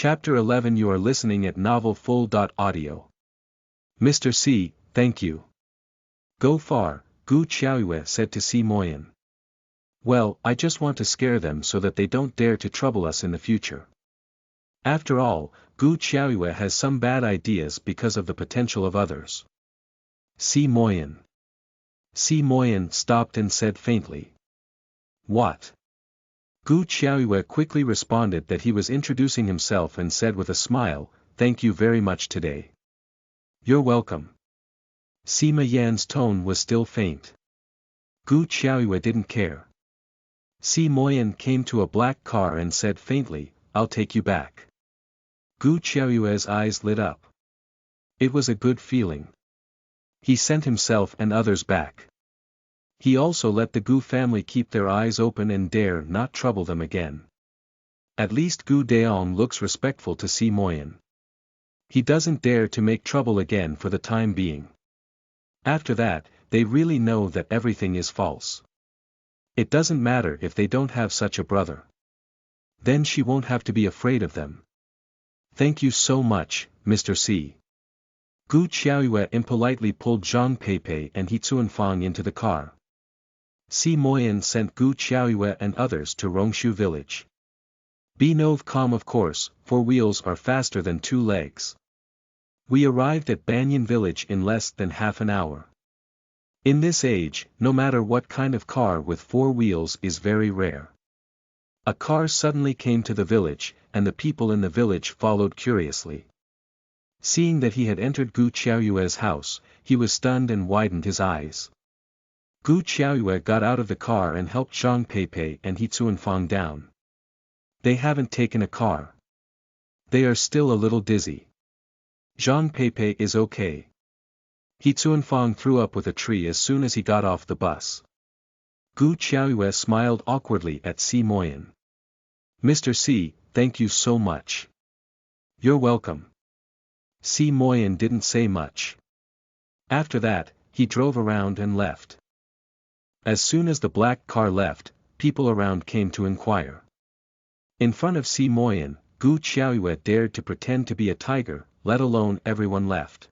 Chapter 11. You are listening at novelfull.audio. Mr. C, thank you. Go far, Gu Qiaoyue said to Si Moyan. Well, I just want to scare them so that they don't dare to trouble us in the future. After all, Gu Qiaoyue has some bad ideas because of the potential of others. Si Moyan. Si Moyan stopped and said faintly. What? Gu Qiaoyue quickly responded that he was introducing himself and said with a smile, thank you very much today. You're welcome. Sima Yan's tone was still faint. Gu Qiaoyue didn't care. Si Moyan came to a black car and said faintly, I'll take you back. Gu Qiaoyue's eyes lit up. It was a good feeling. He sent himself and others back. He also let the Gu family keep their eyes open and dare not trouble them again. At least Gu Daong looks respectful to Si Moyan. He doesn't dare to make trouble again for the time being. After that, they really know that everything is false. It doesn't matter if they don't have such a brother. Then she won't have to be afraid of them. Thank you so much, Mr. C. Gu Qiaoyue impolitely pulled Zhang Peipei and He Tsuanfang into the car. Si Moyan sent Gu Qiaoyue and others to Rongshu village. Be nov com of course, 4 wheels are faster than 2 legs. We arrived at Banyan village in less than half an hour. In this age, no matter what kind of car with 4 wheels is very rare. A car suddenly came to the village, and the people in the village followed curiously. Seeing that he had entered Gu Qiaoyue's house, he was stunned and widened his eyes. Gu Qiaoyue got out of the car and helped Zhang Peipei and He Tsuanfang down. They haven't taken a car. They are still a little dizzy. Zhang Peipei is okay. He Tsuanfang threw up with a tree as soon as he got off the bus. Gu Qiaoyue smiled awkwardly at Si Moyan. Mr. C, thank you so much. You're welcome. Si Moyan didn't say much. After that, he drove around and left. As soon as the black car left, people around came to inquire. In front of Si Moyan, Gu Qiaoyue dared to pretend to be a tiger, let alone everyone left.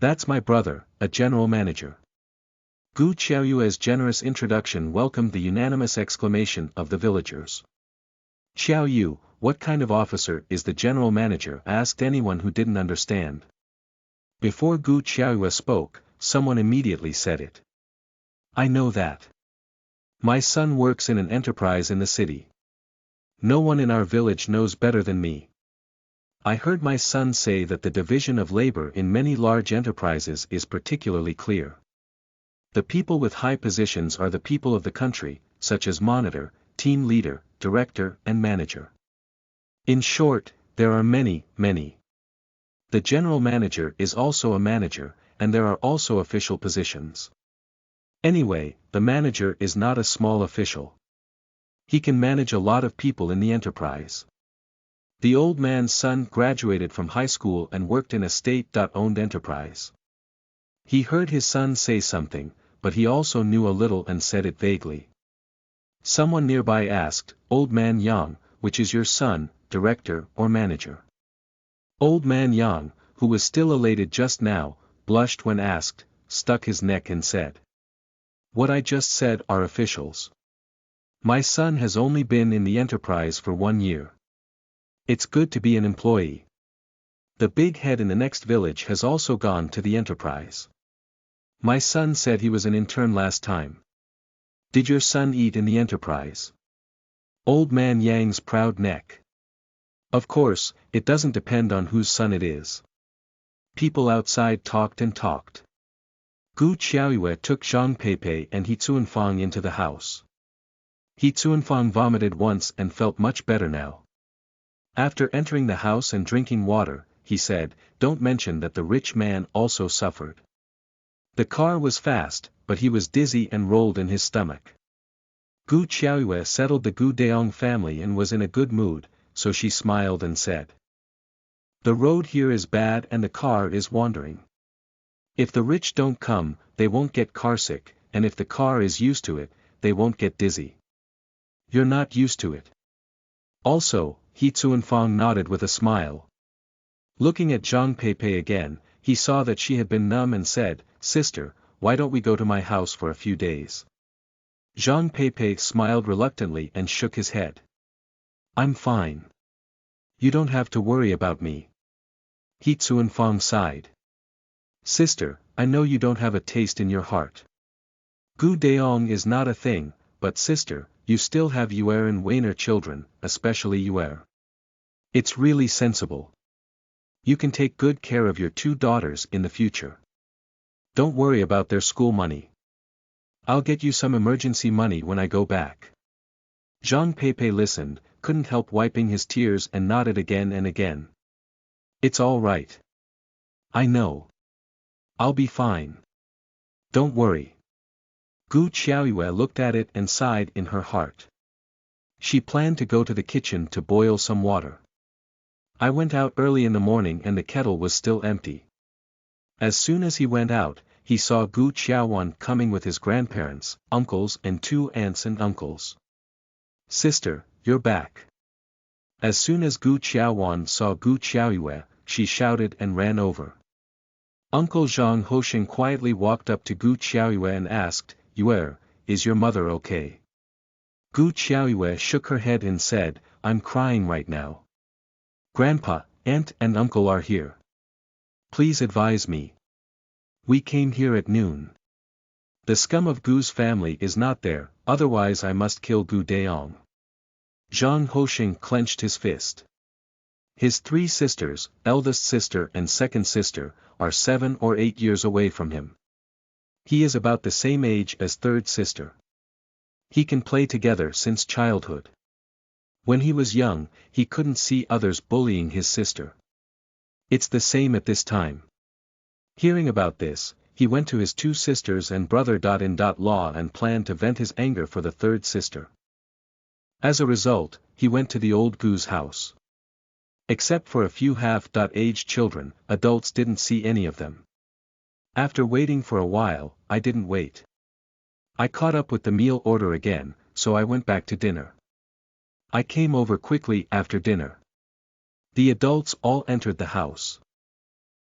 That's my brother, a general manager. Gu Qiaoyue's generous introduction welcomed the unanimous exclamation of the villagers. Xiao Yu, what kind of officer is the general manager? Asked anyone who didn't understand. Before Gu Qiaoyue spoke, someone immediately said it. I know that. My son works in an enterprise in the city. No one in our village knows better than me. I heard my son say that the division of labor in many large enterprises is particularly clear. The people with high positions are the people of the country, such as monitor, team leader, director and manager. In short, there are many. The general manager is also a manager, and there are also official positions. Anyway, the manager is not a small official. He can manage a lot of people in the enterprise. The old man's son graduated from high school and worked in a state-owned enterprise. He heard his son say something, but he also knew a little and said it vaguely. Someone nearby asked, Old man Yang, which is your son, director or manager? Old man Yang, who was still elated just now, blushed when asked, stuck his neck and said. What I just said are officials. My son has only been in the enterprise for 1 year. It's good to be an employee. The big head in the next village has also gone to the enterprise. My son said he was an intern last time. Did your son eat in the enterprise? Old man Yang's proud neck. Of course, it doesn't depend on whose son it is. People outside talked and talked. Gu Qiaoyue took Zhang Peipei and He Tsuanfang into the house. He Tsuanfang vomited once and felt much better now. After entering the house and drinking water, he said, don't mention that the rich man also suffered. The car was fast, but he was dizzy and rolled in his stomach. Gu Qiaoyue settled the Gu Daong family and was in a good mood, so she smiled and said. The road here is bad and the car is wandering. If the rich don't come, they won't get carsick, and if the car is used to it, they won't get dizzy. You're not used to it. Also, He Tsuanfang nodded with a smile. Looking at Zhang Peipei again, he saw that she had been numb and said, "Sister, why don't we go to my house for a few days?" Zhang Peipei smiled reluctantly and shook his head. "I'm fine. You don't have to worry about me." He Tsuanfang sighed. "Sister, I know you don't have a taste in your heart. Gu Daong is not a thing, but sister, you still have Yuer and Weiner children, especially Yuer. It's really sensible. You can take good care of your two daughters in the future. Don't worry about their school money. I'll get you some emergency money when I go back." Zhang Peipei listened, couldn't help wiping his tears and nodded again and again. "It's all right. I know. I'll be fine. Don't worry." Gu Qiaoyue looked at it and sighed in her heart. She planned to go to the kitchen to boil some water. "I went out early in the morning and the kettle was still empty." As soon as he went out, he saw Gu Qiaowan coming with his grandparents, uncles and two aunts and uncles. "Sister, you're back." As soon as Gu Qiaowan saw Gu Qiaoyue, she shouted and ran over. Uncle Zhang Hosheng quietly walked up to Gu Qiaoyue and asked, "Yuer, is your mother okay?" Gu Qiaoyue shook her head and said, "I'm crying right now. Grandpa, aunt and uncle are here. Please advise me. We came here at noon. The scum of Gu's family is not there, otherwise I must kill Gu Daong." Zhang Hosheng clenched his fist. His three sisters, eldest sister and second sister, are 7 or 8 years away from him. He is about the same age as third sister. He can play together since childhood. When he was young, he couldn't see others bullying his sister. It's the same at this time. Hearing about this, he went to his two sisters and brother-in-law and planned to vent his anger for the third sister. As a result, he went to the old Gu's house. Except for a few half-aged children, adults didn't see any of them. After waiting for a while, I didn't wait. I caught up with the meal order again, so I went back to dinner. I came over quickly after dinner. The adults all entered the house.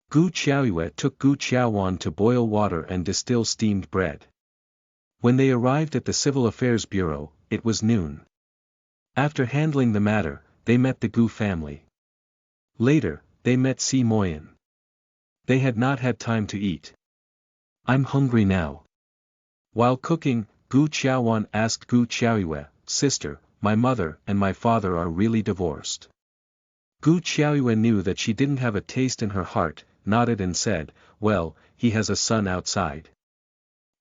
Gu Qiaoyue took Gu Qiaowan to boil water and distill steamed bread. When they arrived at the Civil Affairs Bureau, it was noon. After handling the matter, they met the Gu family. Later, they met Si Moyen. They had not had time to eat. "I'm hungry now." While cooking, Gu Qiaowan asked Gu Qiaoyue, "Sister, my mother and my father are really divorced." Gu Qiaoyue knew that she didn't have a taste in her heart, nodded and said, "Well, he has a son outside."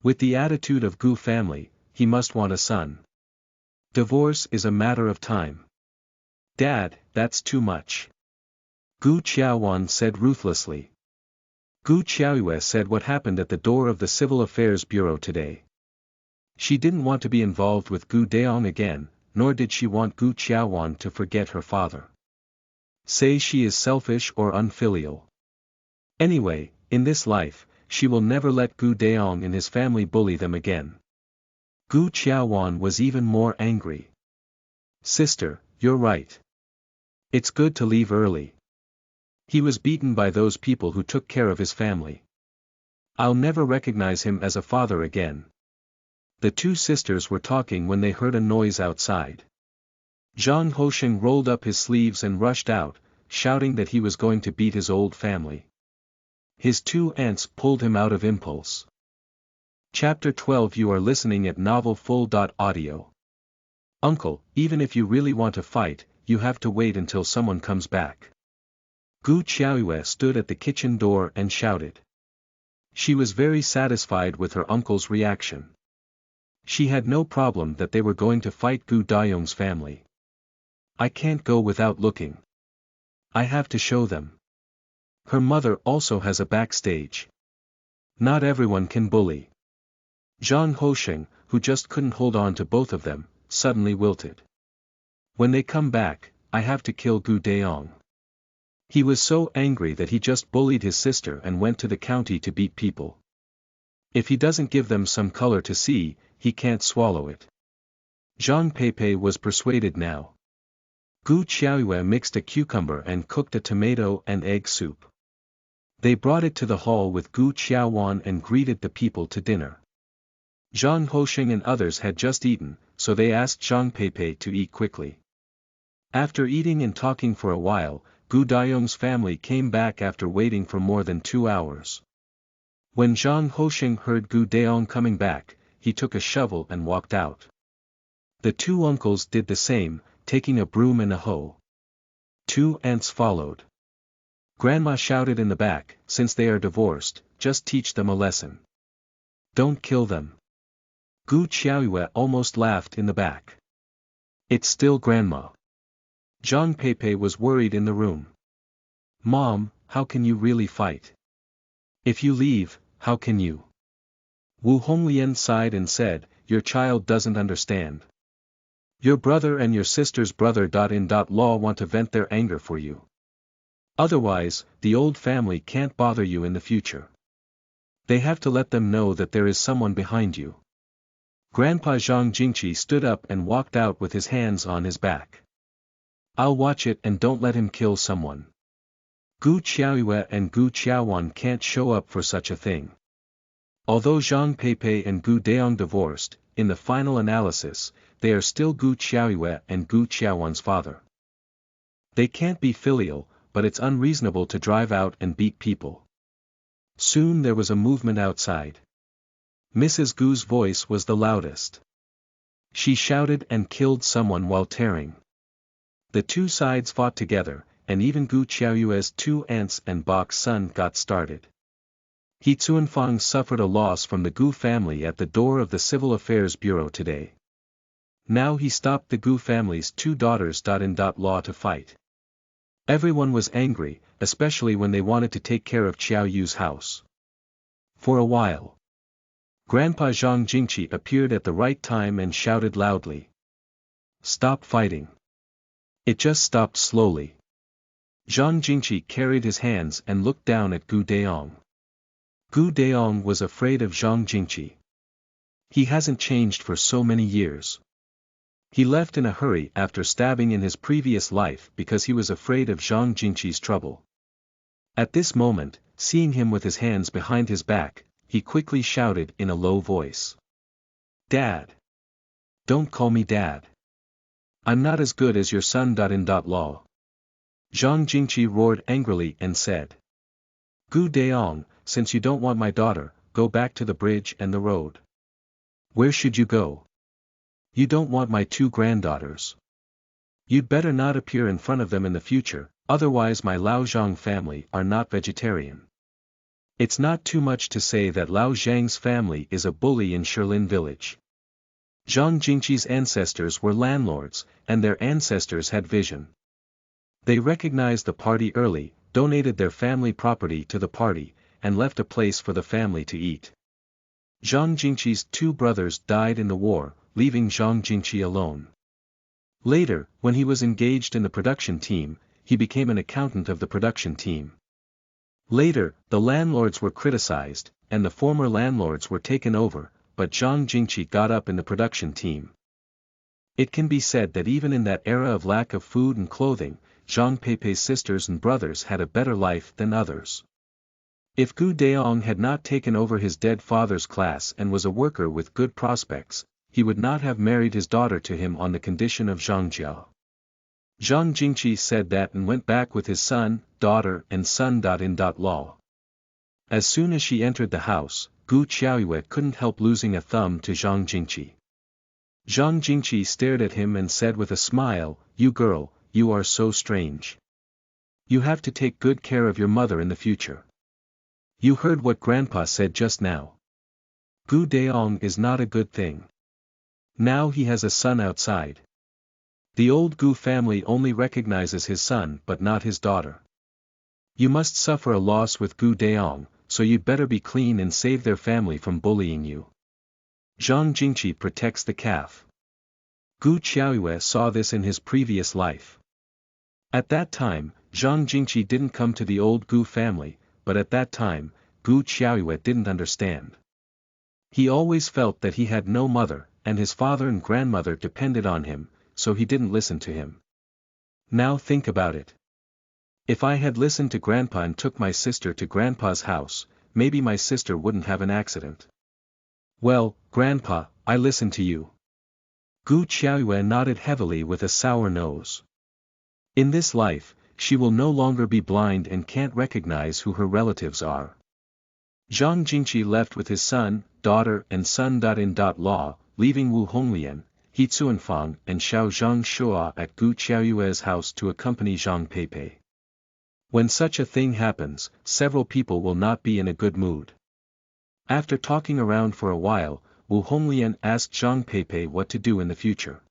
With the attitude of Gu family, he must want a son. Divorce is a matter of time. "Dad, that's too much." Gu Qiaowan said ruthlessly. Gu Qiaoyue said what happened at the door of the Civil Affairs Bureau today. She didn't want to be involved with Gu Daong again, nor did she want Gu Qiaowan to forget her father. Say she is selfish or unfilial. Anyway, in this life, she will never let Gu Daong and his family bully them again. Gu Qiaowan was even more angry. "Sister, you're right. It's good to leave early." He was beaten by those people who took care of his family. "I'll never recognize him as a father again." The two sisters were talking when they heard a noise outside. Zhang Hosheng rolled up his sleeves and rushed out, shouting that he was going to beat his old family. His two aunts pulled him out of impulse. Chapter 12. You are listening at novelfull.audio. "Uncle, even if you really want to fight, you have to wait until someone comes back." Gu Qiaoyue stood at the kitchen door and shouted. She was very satisfied with her uncle's reaction. She had no problem that they were going to fight Gu Daong's family. "I can't go without looking. I have to show them. Her mother also has a backstage. Not everyone can bully." Zhang Hosheng, who just couldn't hold on to both of them, suddenly wilted. "When they come back, I have to kill Gu Daong." He was so angry that he just bullied his sister and went to the county to beat people. If he doesn't give them some color to see, he can't swallow it. Zhang Peipei was persuaded now. Gu Qiaoyue mixed a cucumber and cooked a tomato and egg soup. They brought it to the hall with Gu Qiaowan and greeted the people to dinner. Zhang Hosheng and others had just eaten, so they asked Zhang Peipei to eat quickly. After eating and talking for a while, Gu Daiyong's family came back after waiting for more than 2 hours. When Zhang Hosheng heard Gu Daiyong coming back, he took a shovel and walked out. The two uncles did the same, taking a broom and a hoe. 2 aunts followed. Grandma shouted in the back, "Since they are divorced, just teach them a lesson. Don't kill them." Gu Qiaoyue almost laughed in the back. "It's still Grandma." Zhang Peipei was worried in the room. "Mom, how can you really fight? If you leave, how can you?" Wu Honglian sighed and said, "Your child doesn't understand. Your brother and your sister's brother-in-law want to vent their anger for you. Otherwise, the old family can't bother you in the future. They have to let them know that there is someone behind you." Grandpa Zhang Jingqi stood up and walked out with his hands on his back. "I'll watch it and don't let him kill someone. Gu Qiaoyue and Gu Qiaowan can't show up for such a thing." Although Zhang Peipei and Gu Daiyong divorced, in the final analysis, they are still Gu Qiaoyue and Gu Qiaowan's father. They can't be filial, but it's unreasonable to drive out and beat people. Soon there was a movement outside. Mrs. Gu's voice was the loudest. She shouted and killed someone while tearing. The two sides fought together, and even Gu Qiaoyue's 2 aunts and Bok's son got started. He Tsuanfang suffered a loss from the Gu family at the door of the Civil Affairs Bureau today. Now he stopped the Gu family's 2 daughters-in-law to fight. Everyone was angry, especially when they wanted to take care of Qiao Yu's house. For a while, Grandpa Zhang Jingqi appeared at the right time and shouted loudly, "Stop fighting." It just stopped slowly. Zhang Jingqi carried his hands and looked down at Gu Daiyong. Gu Daiyong was afraid of Zhang Jingqi. He hasn't changed for so many years. He left in a hurry after stabbing in his previous life because he was afraid of Zhang Jingqi's trouble. At this moment, seeing him with his hands behind his back, he quickly shouted in a low voice, "Dad! Don't call me Dad. I'm not as good as your son-in-law." Zhang Jingqi roared angrily and said, "Gu Daiyong, since you don't want my daughter, go back to the bridge and the road." "Where should you go? You don't want my 2 granddaughters. You'd better not appear in front of them in the future, otherwise my Lao Zhang family are not vegetarian." It's not too much to say that Lao Zhang's family is a bully in Shilin village. Zhang Jingqi's ancestors were landlords, and their ancestors had vision. They recognized the party early, donated their family property to the party, and left a place for the family to eat. Zhang Jingqi's 2 brothers died in the war, leaving Zhang Jingqi alone. Later, when he was engaged in the production team, he became an accountant of the production team. Later, the landlords were criticized, and the former landlords were taken over, but Zhang Jingqi got up in the production team. It can be said that even in that era of lack of food and clothing, Zhang Peipei's sisters and brothers had a better life than others. If Gu Daiyong had not taken over his dead father's class and was a worker with good prospects, he would not have married his daughter to him on the condition of Zhangjiao. Zhang Jingqi said that and went back with his son, daughter and son-in-law. As soon as she entered the house, Gu Qiaoyue couldn't help losing a thumb to Zhang Jingqi. Zhang Jingqi stared at him and said with a smile, "You girl, you are so strange. You have to take good care of your mother in the future. You heard what Grandpa said just now. Gu Daiyong is not a good thing. Now he has a son outside. The old Gu family only recognizes his son but not his daughter. You must suffer a loss with Gu Daiyong, so you'd better be clean and save their family from bullying you. Zhang Jingqi protects the calf." Gu Qiaoyue saw this in his previous life. At that time, Zhang Jingqi didn't come to the old Gu family, but at that time, Gu Qiaoyue didn't understand. He always felt that he had no mother, and his father and grandmother depended on him, so he didn't listen to him. Now think about it. If I had listened to Grandpa and took my sister to Grandpa's house, maybe my sister wouldn't have an accident. Well, Grandpa, I listened to you. Gu Qiaoyue nodded heavily with a sour nose. In this life, she will no longer be blind and can't recognize who her relatives are. Zhang Jingqi left with his son, daughter and son-in-law, leaving Wu Honglian, He Tsuanfang and Xiao Zhangshua at Gu Qiaoyue's house to accompany Zhang Peipei. When such a thing happens, several people will not be in a good mood. After talking around for a while, Wu Honglian asked Zhang Peipei what to do in the future.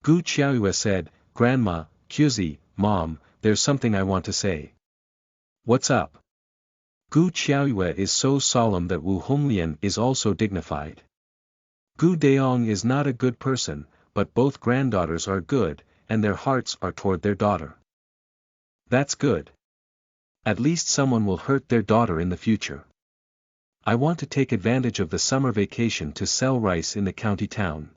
Gu Qiaoyue said, Grandma, Cuzi, Mom, there's something I want to say. What's up? Gu Qiaoyue is so solemn that Wu Honglian is also dignified. Gu Deong is not a good person, but both granddaughters are good, and their hearts are toward their daughter. That's good. At least someone will hurt their daughter in the future. I want to take advantage of the summer vacation to sell rice in the county town.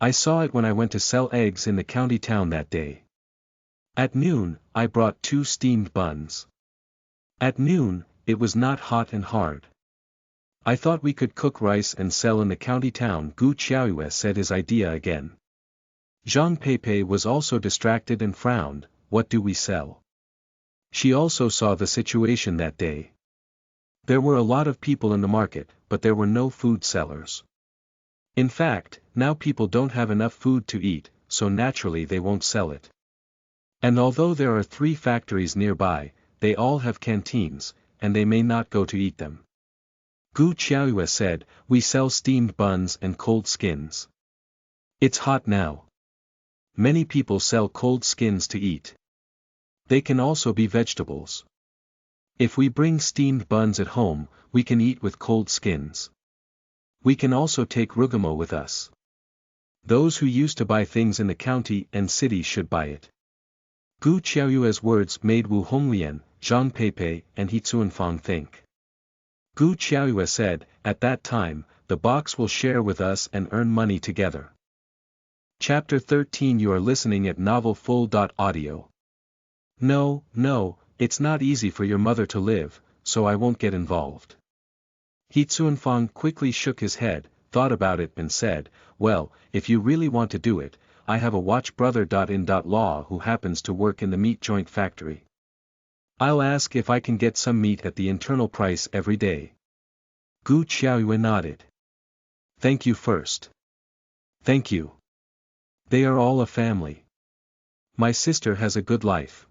I saw it when I went to sell eggs in the county town that day. At noon, I brought 2 steamed buns. At noon, it was not hot and hard. I thought we could cook rice and sell in the county town. Gu Qiaoyue said his idea again. Zhang Peipei was also distracted and frowned. What do we sell? She also saw the situation that day. There were a lot of people in the market, but there were no food sellers. In fact, now people don't have enough food to eat, so naturally they won't sell it. And although there are 3 factories nearby, they all have canteens, and they may not go to eat them. Gu Qiaoyue said, we sell steamed buns and cold skins. It's hot now. Many people sell cold skins to eat. They can also be vegetables. If we bring steamed buns at home, we can eat with cold skins. We can also take rugamo with us. Those who used to buy things in the county and city should buy it. Gu Qiaoyue's words made Wu Honglian, Zhang Peipei and He Tsuanfang think. Gu Qiaoyue said, at that time, the box will share with us and earn money together. Chapter 13. You are listening at novelfull.audio. No, it's not easy for your mother to live, so I won't get involved. He Tsuanfang quickly shook his head, thought about it and said, well, if you really want to do it, I have a watch brother-in-law who happens to work in the meat joint factory. I'll ask if I can get some meat at the internal price every day. Gu Qiaoyue nodded. Thank you first. Thank you. They are all a family. My sister has a good life.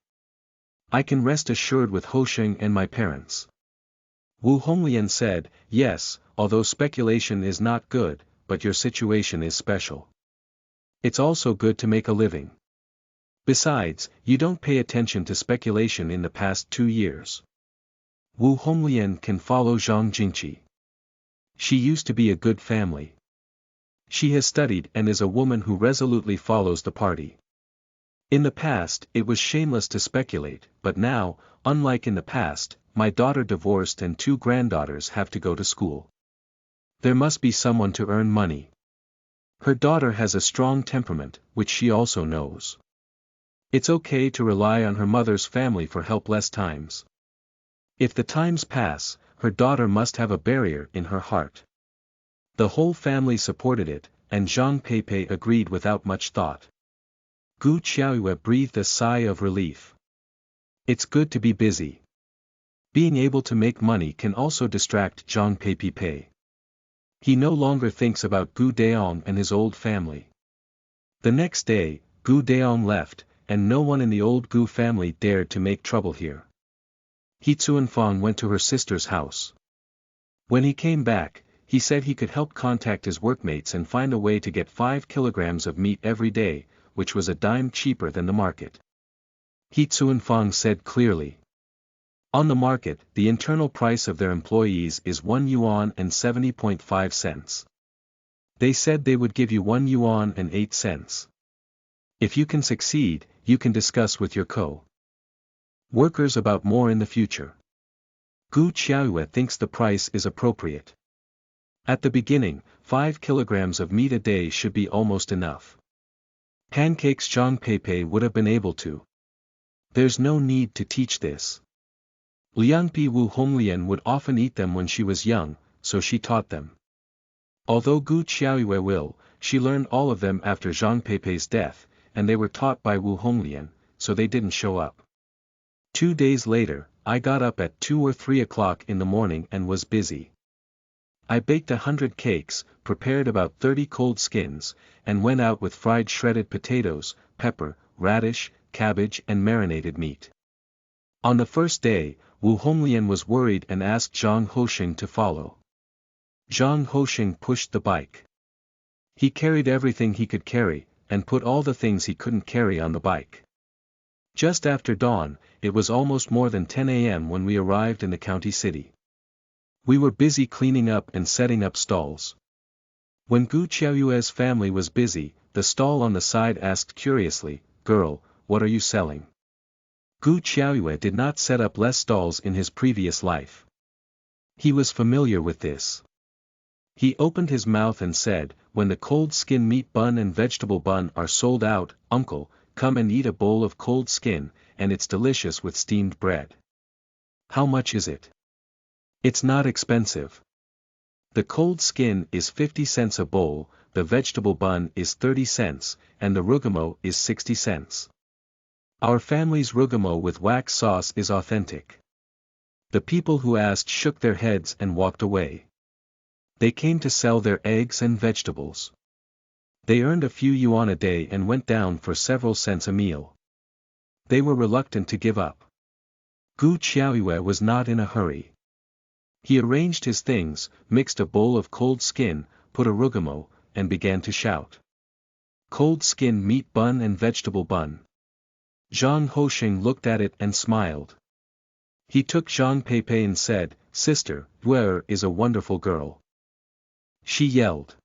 I can rest assured with Hosheng and my parents. Wu Honglian said, yes, although speculation is not good, but your situation is special. It's also good to make a living. Besides, you don't pay attention to speculation in the past 2 years. Wu Honglian can follow Zhang Jingqi. She used to be a good family. She has studied and is a woman who resolutely follows the party. In the past, it was shameless to speculate, but now, unlike in the past, my daughter divorced and 2 granddaughters have to go to school. There must be someone to earn money. Her daughter has a strong temperament, which she also knows. It's okay to rely on her mother's family for helpless times. If the times pass, her daughter must have a barrier in her heart. The whole family supported it, and Zhang Peipei agreed without much thought. Gu Qiaoyue breathed a sigh of relief. It's good to be busy. Being able to make money can also distract Zhang Peipei. He no longer thinks about Gu Deong and his old family. The next day, Gu Deong left, and no one in the old Gu family dared to make trouble here. He Tsuanfang went to her sister's house. When he came back, he said he could help contact his workmates and find a way to get 5 kilograms of meat every day, which was a dime cheaper than the market. He Tsuanfang said clearly. On the market, the internal price of their employees is 1 yuan and 70.5 cents. They said they would give you 1 yuan and 8 cents. If you can succeed, you can discuss with your co-workers about more in the future. Gu Qiaoyue thinks the price is appropriate. At the beginning, 5 kilograms of meat a day should be almost enough. Pancakes Zhang Peipei would have been able to. There's no need to teach this. Liangpi Wu Honglian would often eat them when she was young, so she taught them. Although Gu Qiaoyue will, she learned all of them after Zhang Peipei's death, and they were taught by Wu Honglian, so they didn't show up. 2 days later, I got up at 2 or 3 o'clock in the morning and was busy. I baked 100 cakes, prepared about 30 cold skins, and went out with fried shredded potatoes, pepper, radish, cabbage and marinated meat. On the first day, Wu Honglian was worried and asked Zhang Hosheng to follow. Zhang Hosheng pushed the bike. He carried everything he could carry, and put all the things he couldn't carry on the bike. Just after dawn, it was almost more than 10 a.m. when we arrived in the county city. We were busy cleaning up and setting up stalls. When Gu Qiaoyue's family was busy, the stall on the side asked curiously, "Girl, what are you selling?" Gu Qiaoyue did not set up less stalls in his previous life. He was familiar with this. He opened his mouth and said, "When the cold skin meat bun and vegetable bun are sold out, uncle, come and eat a bowl of cold skin, and it's delicious with steamed bread." "How much is it?" "It's not expensive. The cold skin is 50 cents a bowl, the vegetable bun is 30 cents, and the rugamo is 60 cents. Our family's rugamo with wax sauce is authentic." The people who asked shook their heads and walked away. They came to sell their eggs and vegetables. They earned a few yuan a day and went down for several cents a meal. They were reluctant to give up. Gu Qiaoyue was not in a hurry. He arranged his things, mixed a bowl of cold skin, put a rugamo, and began to shout. "Cold skin meat bun and vegetable bun." Zhang Hosheng looked at it and smiled. He took Zhang Peipei and said, "Sister, Guer is a wonderful girl." She yelled.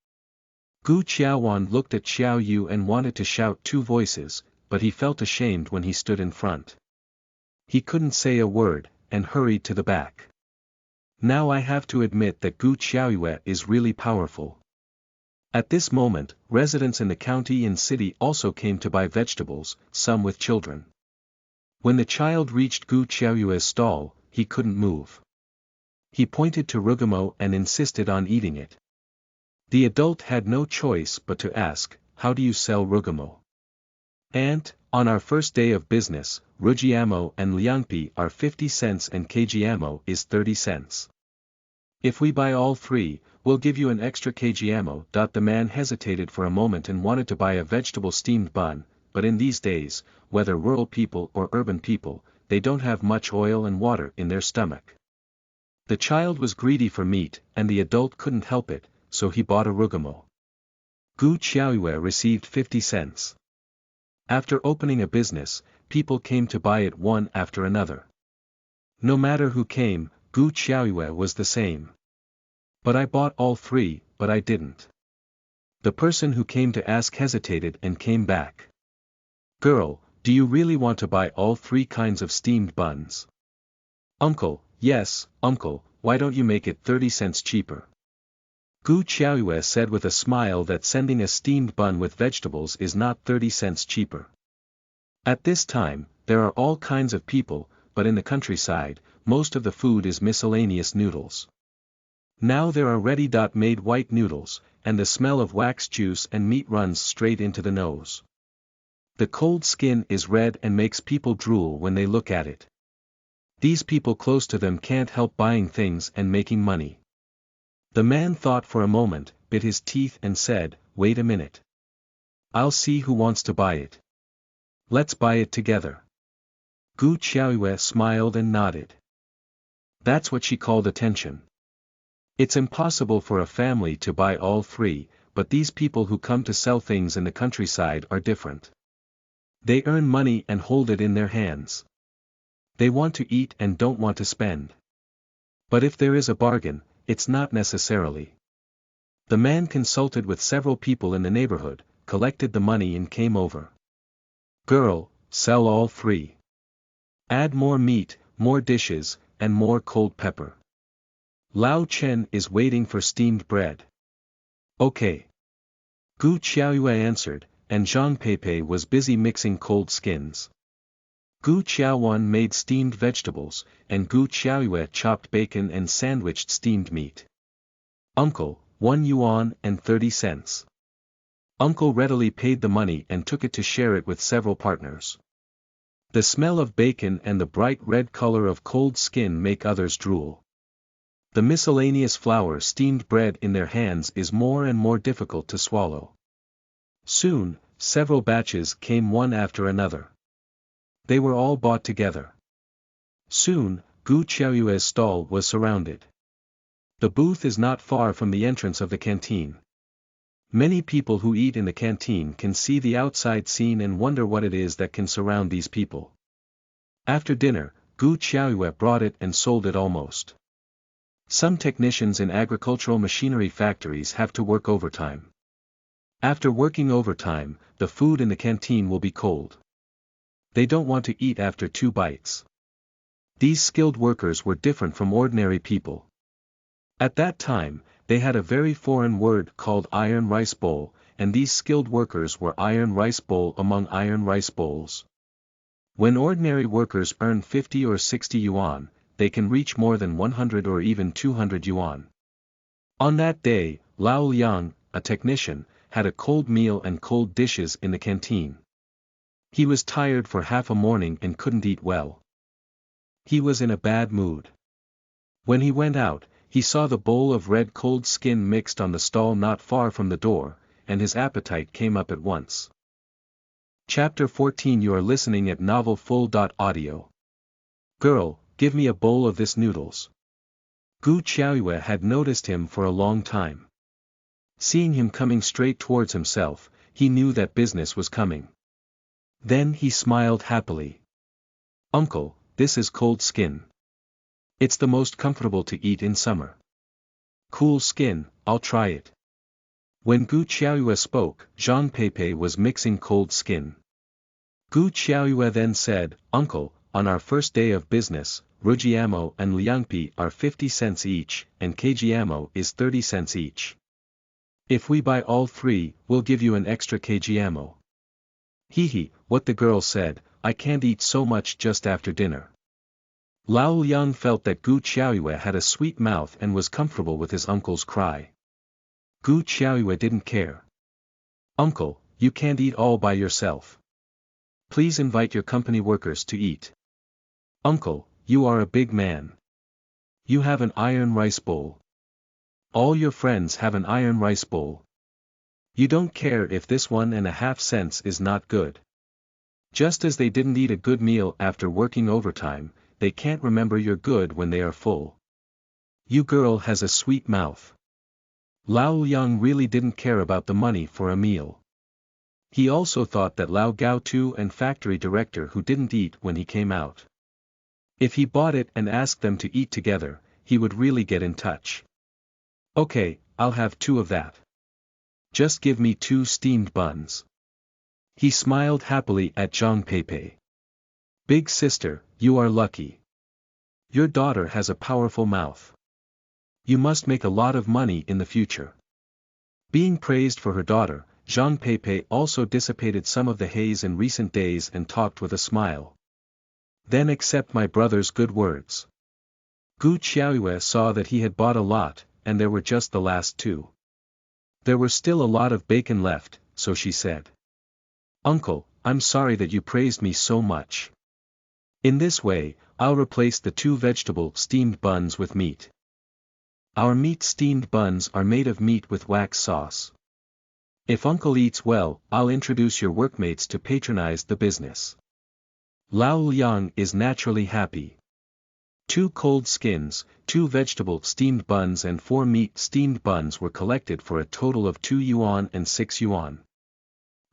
Gu Qiaowan looked at Xiao Yu and wanted to shout 2 voices, but he felt ashamed when he stood in front. He couldn't say a word, and hurried to the back. Now I have to admit that Gu Qiaoyue is really powerful. At this moment, residents in the county and city also came to buy vegetables, some with children. When the child reached Gu Qiaoyue's stall, he couldn't move. He pointed to rugamo and insisted on eating it. The adult had no choice but to ask, "How do you sell rugamo?" "Aunt, on our first day of business, rujiamo and liangpi are 50 cents and kgamo is 30 cents. If we buy all 3, we'll give you an extra kgamo." The man hesitated for a moment and wanted to buy a vegetable steamed bun, but in these days, whether rural people or urban people, they don't have much oil and water in their stomach. The child was greedy for meat, and the adult couldn't help it, so he bought a rugamo. Gu Qiaoyue received 50 cents. After opening a business, people came to buy it one after another. No matter who came, Gu Qiaoyue was the same. "But I bought all 3, but I didn't." The person who came to ask hesitated and came back. "Girl, do you really want to buy all 3 kinds of steamed buns?" "Uncle, yes, uncle, why don't you make it 30 cents cheaper?" Gu Qiaoyue said with a smile that sending a steamed bun with vegetables is not 30 cents cheaper. At this time, there are all kinds of people, but in the countryside, most of the food is miscellaneous noodles. Now there are ready-made white noodles, and the smell of wax juice and meat runs straight into the nose. The cold skin is red and makes people drool when they look at it. These people close to them can't help buying things and making money. The man thought for a moment, bit his teeth and said, "Wait a minute. I'll see who wants to buy it. Let's buy it together." Gu Qiaoyue smiled and nodded. That's what she called attention. It's impossible for a family to buy all 3, but these people who come to sell things in the countryside are different. They earn money and hold it in their hands. They want to eat and don't want to spend. But if there is a bargain, it's not necessarily. The man consulted with several people in the neighborhood, collected the money and came over. "Girl, sell all 3. Add more meat, more dishes, and more cold pepper. Lao Chen is waiting for steamed bread." "Okay." Gu Qiaoyue answered, and Zhang Peipei was busy mixing cold skins. Gu Qiaowan made steamed vegetables, and Gu Qiaoyue chopped bacon and sandwiched steamed meat. "Uncle, 1 yuan and 30 cents. Uncle readily paid the money and took it to share it with several partners. The smell of bacon and the bright red color of cold skin make others drool. The miscellaneous flour steamed bread in their hands is more and more difficult to swallow." Soon, several batches came one after another. They were all bought together. Soon, Gu Qiaoyue's stall was surrounded. The booth is not far from the entrance of the canteen. Many people who eat in the canteen can see the outside scene and wonder what it is that can surround these people. After dinner, Gu Qiaoyue brought it and sold it almost. Some technicians in agricultural machinery factories have to work overtime. After working overtime, the food in the canteen will be cold. They don't want to eat after 2 bites. These skilled workers were different from ordinary people. At that time, they had a very foreign word called iron rice bowl, and these skilled workers were iron rice bowl among iron rice bowls. When ordinary workers earn 50 or 60 yuan, they can reach more than 100 or even 200 yuan. On that day, Lao Liang, a technician, had a cold meal and cold dishes in the canteen. He was tired for half a morning and couldn't eat well. He was in a bad mood. When he went out, he saw the bowl of red cold skin mixed on the stall not far from the door, and his appetite came up at once. Chapter 14. You are listening at novelfull.audio. "Girl, give me a bowl of this noodles." Gu Qiaoyue had noticed him for a long time. Seeing him coming straight towards himself, he knew that business was coming. Then he smiled happily. "Uncle, this is cold skin. It's the most comfortable to eat in summer." "Cool skin, I'll try it." When Gu Qiaoyue spoke, Zhang Peipei was mixing cold skin. Gu Qiaoyue then said, "Uncle, on our first day of business, Rujiamo and Liangpi are 50 cents each, and Kgiamo is 30 cents each. If we buy all 3, we'll give you an extra Kgiamo." "Hee, what the girl said, I can't eat so much just after dinner." Lao Liang felt that Gu Qiaoyue had a sweet mouth and was comfortable with his uncle's cry. Gu Qiaoyue didn't care. "Uncle, you can't eat all by yourself. Please invite your company workers to eat." "Uncle, you are a big man. You have an iron rice bowl. All your friends have an iron rice bowl. You don't care if this 1.5 cents is not good. Just as they didn't eat a good meal after working overtime, they can't remember you're good when they are full. You girl has a sweet mouth." Lao Liang really didn't care about the money for a meal. He also thought that Lao Gaotu and factory director who didn't eat when he came out. If he bought it and asked them to eat together, he would really get in touch. "Okay, I'll have 2 of that. Just give me 2 steamed buns." He smiled happily at Zhang Peipei. "Big sister, you are lucky. Your daughter has a powerful mouth. You must make a lot of money in the future." Being praised for her daughter, Zhang Peipei also dissipated some of the haze in recent days and talked with a smile. "Then accept my brother's good words." Gu Qiaoyue saw that he had bought a lot, and there were just the last 2. There were still a lot of bacon left, so she said, "Uncle, I'm sorry that you praised me so much. In this way, I'll replace the 2 vegetable steamed buns with meat. Our meat steamed buns are made of meat with wax sauce. If Uncle eats well, I'll introduce your workmates to patronize the business." Lao Liang is naturally happy. 2 cold skins, 2 vegetable steamed buns and 4 meat steamed buns were collected for a total of 2 yuan and 6 yuan.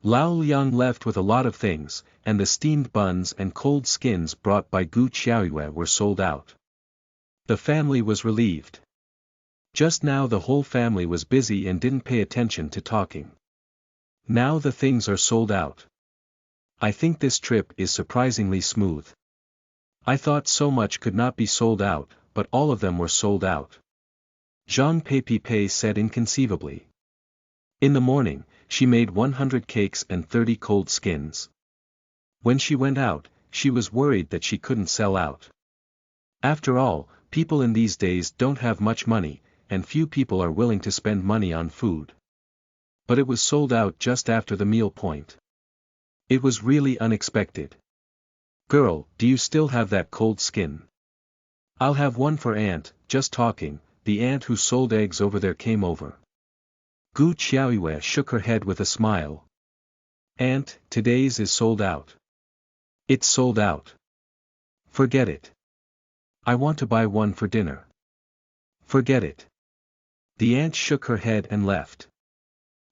Lao Liang left with a lot of things, and the steamed buns and cold skins brought by Gu Qiaoyue were sold out. The family was relieved. Just now the whole family was busy and didn't pay attention to talking. Now the things are sold out. I think this trip is surprisingly smooth. I thought so much could not be sold out, but all of them were sold out. Zhang Peipei said inconceivably. In the morning, she made 100 cakes and 30 cold skins. When she went out, she was worried that she couldn't sell out. After all, people in these days don't have much money, and few people are willing to spend money on food. But it was sold out just after the meal point. It was really unexpected. Girl, do you still have that cold skin? I'll have one for Aunt. Just talking, the aunt who sold eggs over there came over. Gu Qiaoyue shook her head with a smile. Aunt, today's is sold out. It's sold out. Forget it. I want to buy one for dinner. Forget it. The aunt shook her head and left.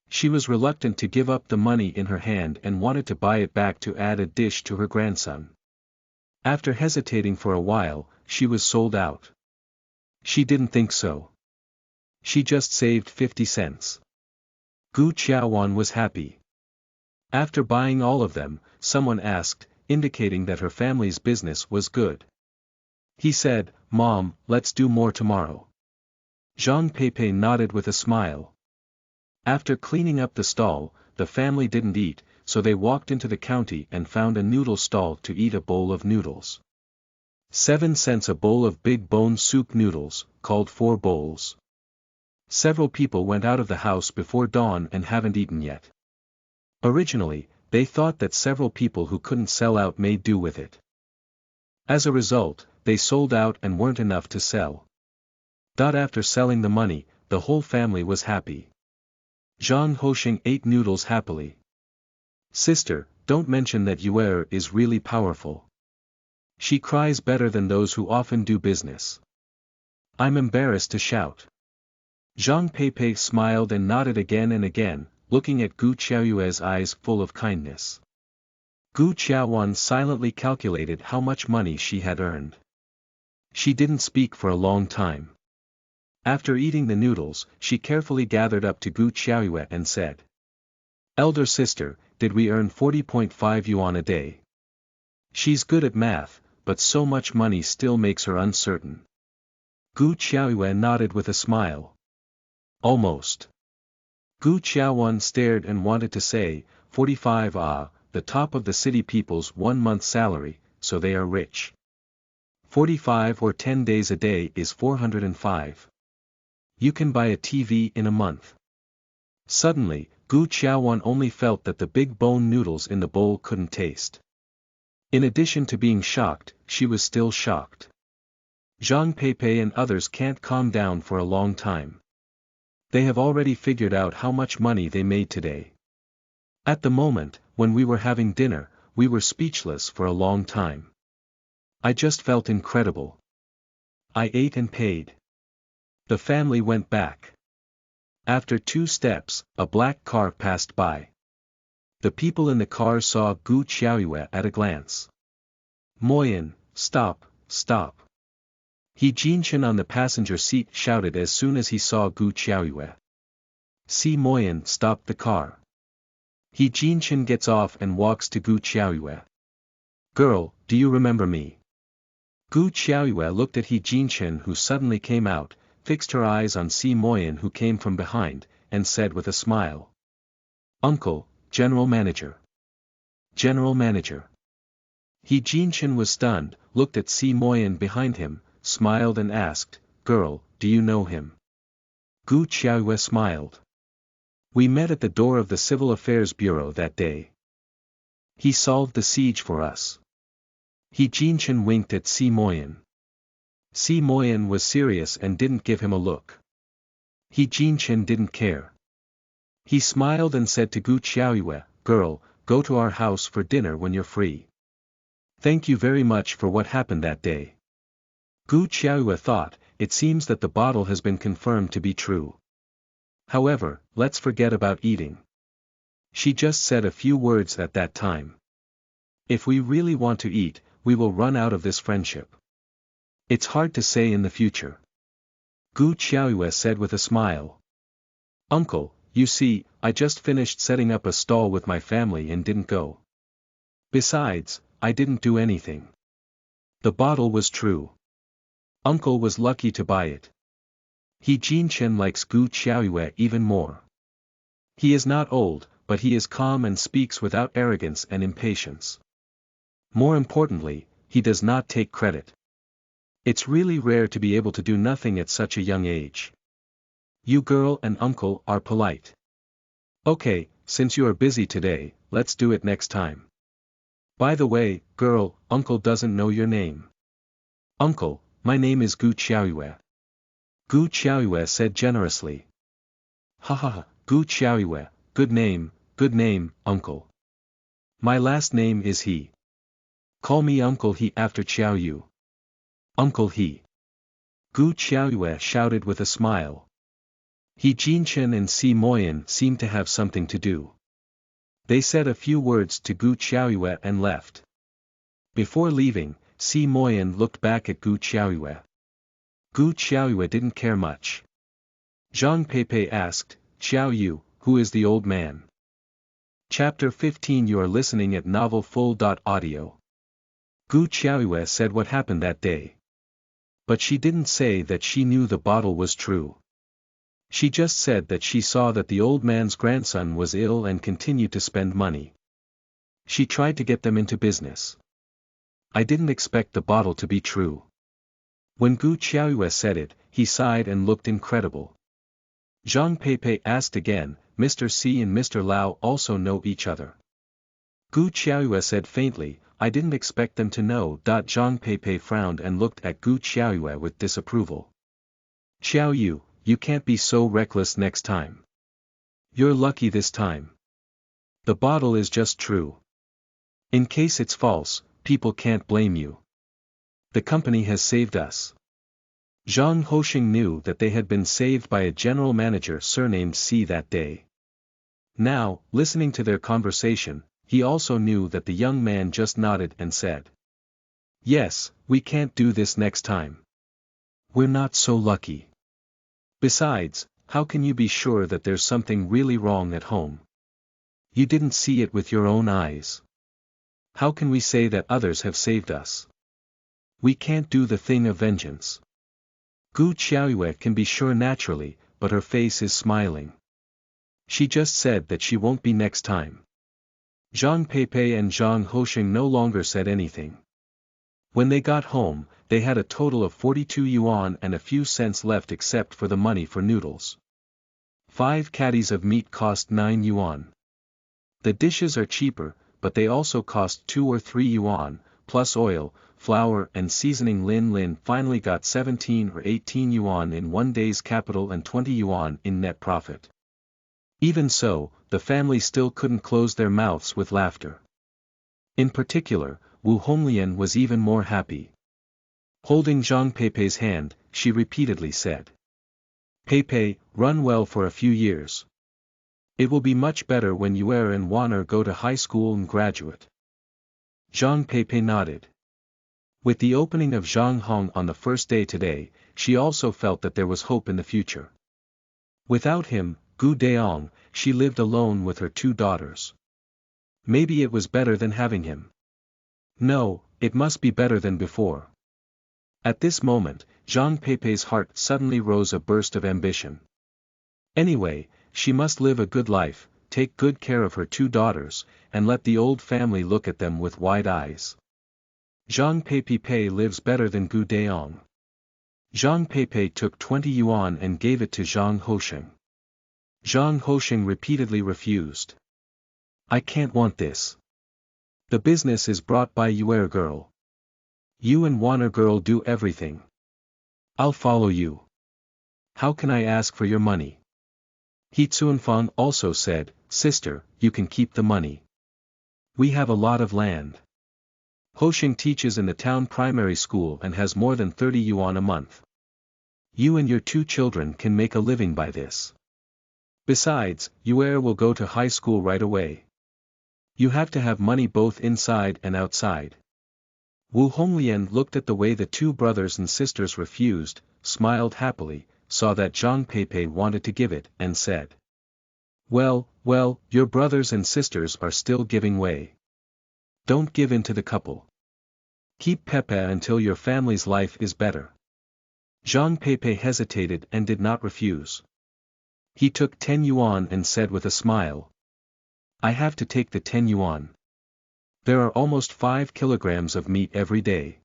She was reluctant to give up the money in her hand and wanted to buy it back to add a dish to her grandson. After hesitating for a while, she was sold out. She didn't think so. She just saved 50 cents. Gu Qiaowan was happy. After buying all of them, someone asked, indicating that her family's business was good. He said, Mom, let's do more tomorrow. Zhang Peipei nodded with a smile. After cleaning up the stall, the family didn't eat, so they walked into the county and found a noodle stall to eat a bowl of noodles. 7 cents a bowl of big bone soup noodles, called 4 bowls. Several people went out of the house before dawn and haven't eaten yet. Originally, they thought that several people who couldn't sell out made do with it. As a result, they sold out and weren't enough to sell. After selling the money, the whole family was happy. Zhang Hosheng ate noodles happily. Sister, don't mention that Yuer is really powerful. She cries better than those who often do business. I'm embarrassed to shout. Zhang Peipei smiled and nodded again and again, looking at Gu Qiaoyue's eyes full of kindness. Gu Qiaowan silently calculated how much money she had earned. She didn't speak for a long time. After eating the noodles, she carefully gathered up to Gu Qiaoyue and said. Elder sister, did we earn 40.5 yuan a day? She's good at math, but so much money still makes her uncertain. Gu Qiaoyue nodded with a smile. Almost. Gu Qiaowan stared and wanted to say, 45 the top of the city people's 1 month's salary, so they are rich. 45 or 10 days a day is 405. You can buy a TV in a month. Suddenly, Gu Qiaowan only felt that the big bone noodles in the bowl couldn't taste. In addition to being shocked, she was still shocked. Zhang Peipei and others can't calm down for a long time. They have already figured out how much money they made today. At the moment, when we were having dinner, we were speechless for a long time. I just felt incredible. I ate and paid. The family went back. After 2 steps, a black car passed by. The people in the car saw Gu Qiaoyue at a glance. Moyan, stop, stop. He Jinshan on the passenger seat shouted as soon as he saw Gu Qiaoyue. Si Moyan stopped the car. He Jinshan gets off and walks to Gu Qiaoyue. Girl, do you remember me? Gu Qiaoyue looked at He Jinshan who suddenly came out, fixed her eyes on Si Moyan who came from behind, and said with a smile. Uncle, General Manager. General Manager. He Jinshan was stunned, looked at Si Moyan behind him, smiled and asked, Girl, do you know him? Gu Qiaoyue smiled. We met at the door of the Civil Affairs Bureau that day. He solved the siege for us. He Jinshan winked at Si Moyan. Si Moyan was serious and didn't give him a look. He Jinshan didn't care. He smiled and said to Gu Qiaoyue, Girl, go to our house for dinner when you're free. Thank you very much for what happened that day. Gu Qiaoyue thought, it seems that the bottle has been confirmed to be true. However, let's forget about eating. She just said a few words at that time. If we really want to eat, we will run out of this friendship. It's hard to say in the future. Gu Qiaoyue said with a smile. Uncle, you see, I just finished setting up a stall with my family and didn't go. Besides, I didn't do anything. The bottle was true. Uncle was lucky to buy it. He Jinshan likes Gu Qiaoyue even more. He is not old, but he is calm and speaks without arrogance and impatience. More importantly, he does not take credit. It's really rare to be able to do nothing at such a young age. You girl and uncle are polite. Okay, since you are busy today, let's do it next time. By the way, girl, uncle doesn't know your name. Uncle, my name is Gu Qiaoyue. Gu Qiaoyue said generously. Ha ha ha, Gu Qiaoyue, good name, uncle. My last name is He. Call me Uncle He after Qiaoyu. Uncle He. Gu Qiaoyue shouted with a smile. He Jinchen and Si Moyan seemed to have something to do. They said a few words to Gu Qiaoyue and left. Before leaving, Si Moyan looked back at Gu Qiaoyue. Gu Qiaoyue didn't care much. Zhang Peipei asked, Qiaoyu, who is the old man? Chapter 15. You are listening at novelfull.audio. Gu Qiaoyue said what happened that day. But she didn't say that she knew the bottle was true. She just said that she saw that the old man's grandson was ill and continued to spend money. She tried to get them into business. I didn't expect the bottle to be true. When Gu Qiaoyue said it, he sighed and looked incredible. Zhang Peipei asked again, Mr. Si and Mr. Lao also know each other. Gu Qiaoyue said faintly, I didn't expect them to know. Zhang Peipei frowned and looked at Gu Qiaoyue with disapproval. Qiaoyu, you can't be so reckless next time. You're lucky this time. The bottle is just true. In case it's false, people can't blame you. The company has saved us. Zhang Hosheng knew that they had been saved by a general manager surnamed Si that day. Now, listening to their conversation, he also knew that the young man just nodded and said. Yes, we can't do this next time. We're not so lucky. Besides, how can you be sure that there's something really wrong at home? You didn't see it with your own eyes. How can we say that others have saved us? We can't do the thing of vengeance. Gu Qiaoyue can be sure naturally, but her face is smiling. She just said that she won't be next time. Zhang Peipei and Zhang Hosheng no longer said anything. When they got home, they had a total of 42 yuan and a few cents left except for the money for noodles. 5 caddies of meat cost 9 yuan. The dishes are cheaper, but they also cost 2 or 3 yuan, plus oil, flour and seasoning. Lin finally got 17 or 18 yuan in one day's capital and 20 yuan in net profit. Even so, the family still couldn't close their mouths with laughter. In particular, Wu Honglian was even more happy. Holding Zhang Peipei's hand, she repeatedly said. Peipei, run well for a few years. It will be much better when Yuer and Waner go to high school and graduate. Zhang Peipei nodded. With the opening of Zhang Hong on the first day today, she also felt that there was hope in the future. Without him, Gu Deong, she lived alone with her 2 daughters. Maybe it was better than having him. No, it must be better than before. At this moment, Zhang Peipei's heart suddenly rose a burst of ambition. Anyway, she must live a good life, take good care of her 2 daughters, and let the old family look at them with wide eyes. Zhang Peipei lives better than Gu Deong. Zhang Peipei took 20 yuan and gave it to Zhang Hosheng. Zhang Hosheng repeatedly refused. I can't want this. The business is brought by Yuer girl. You and Waner girl do everything. I'll follow you. How can I ask for your money? He Tsuanfang also said, Sister, you can keep the money. We have a lot of land. Hosheng teaches in the town primary school and has more than 30 yuan a month. You and your 2 children can make a living by this. Besides, Yuer will go to high school right away. You have to have money both inside and outside. Wu Honglian looked at the way the 2 brothers and sisters refused, smiled happily, saw that Zhang Peipei wanted to give it, and said. Well, your brothers and sisters are still giving way. Don't give in to the couple. Keep Pepe until your family's life is better. Zhang Peipei hesitated and did not refuse. He took 10 yuan and said with a smile. I have to take the 10 yuan. There are almost 5 kilograms of meat every day.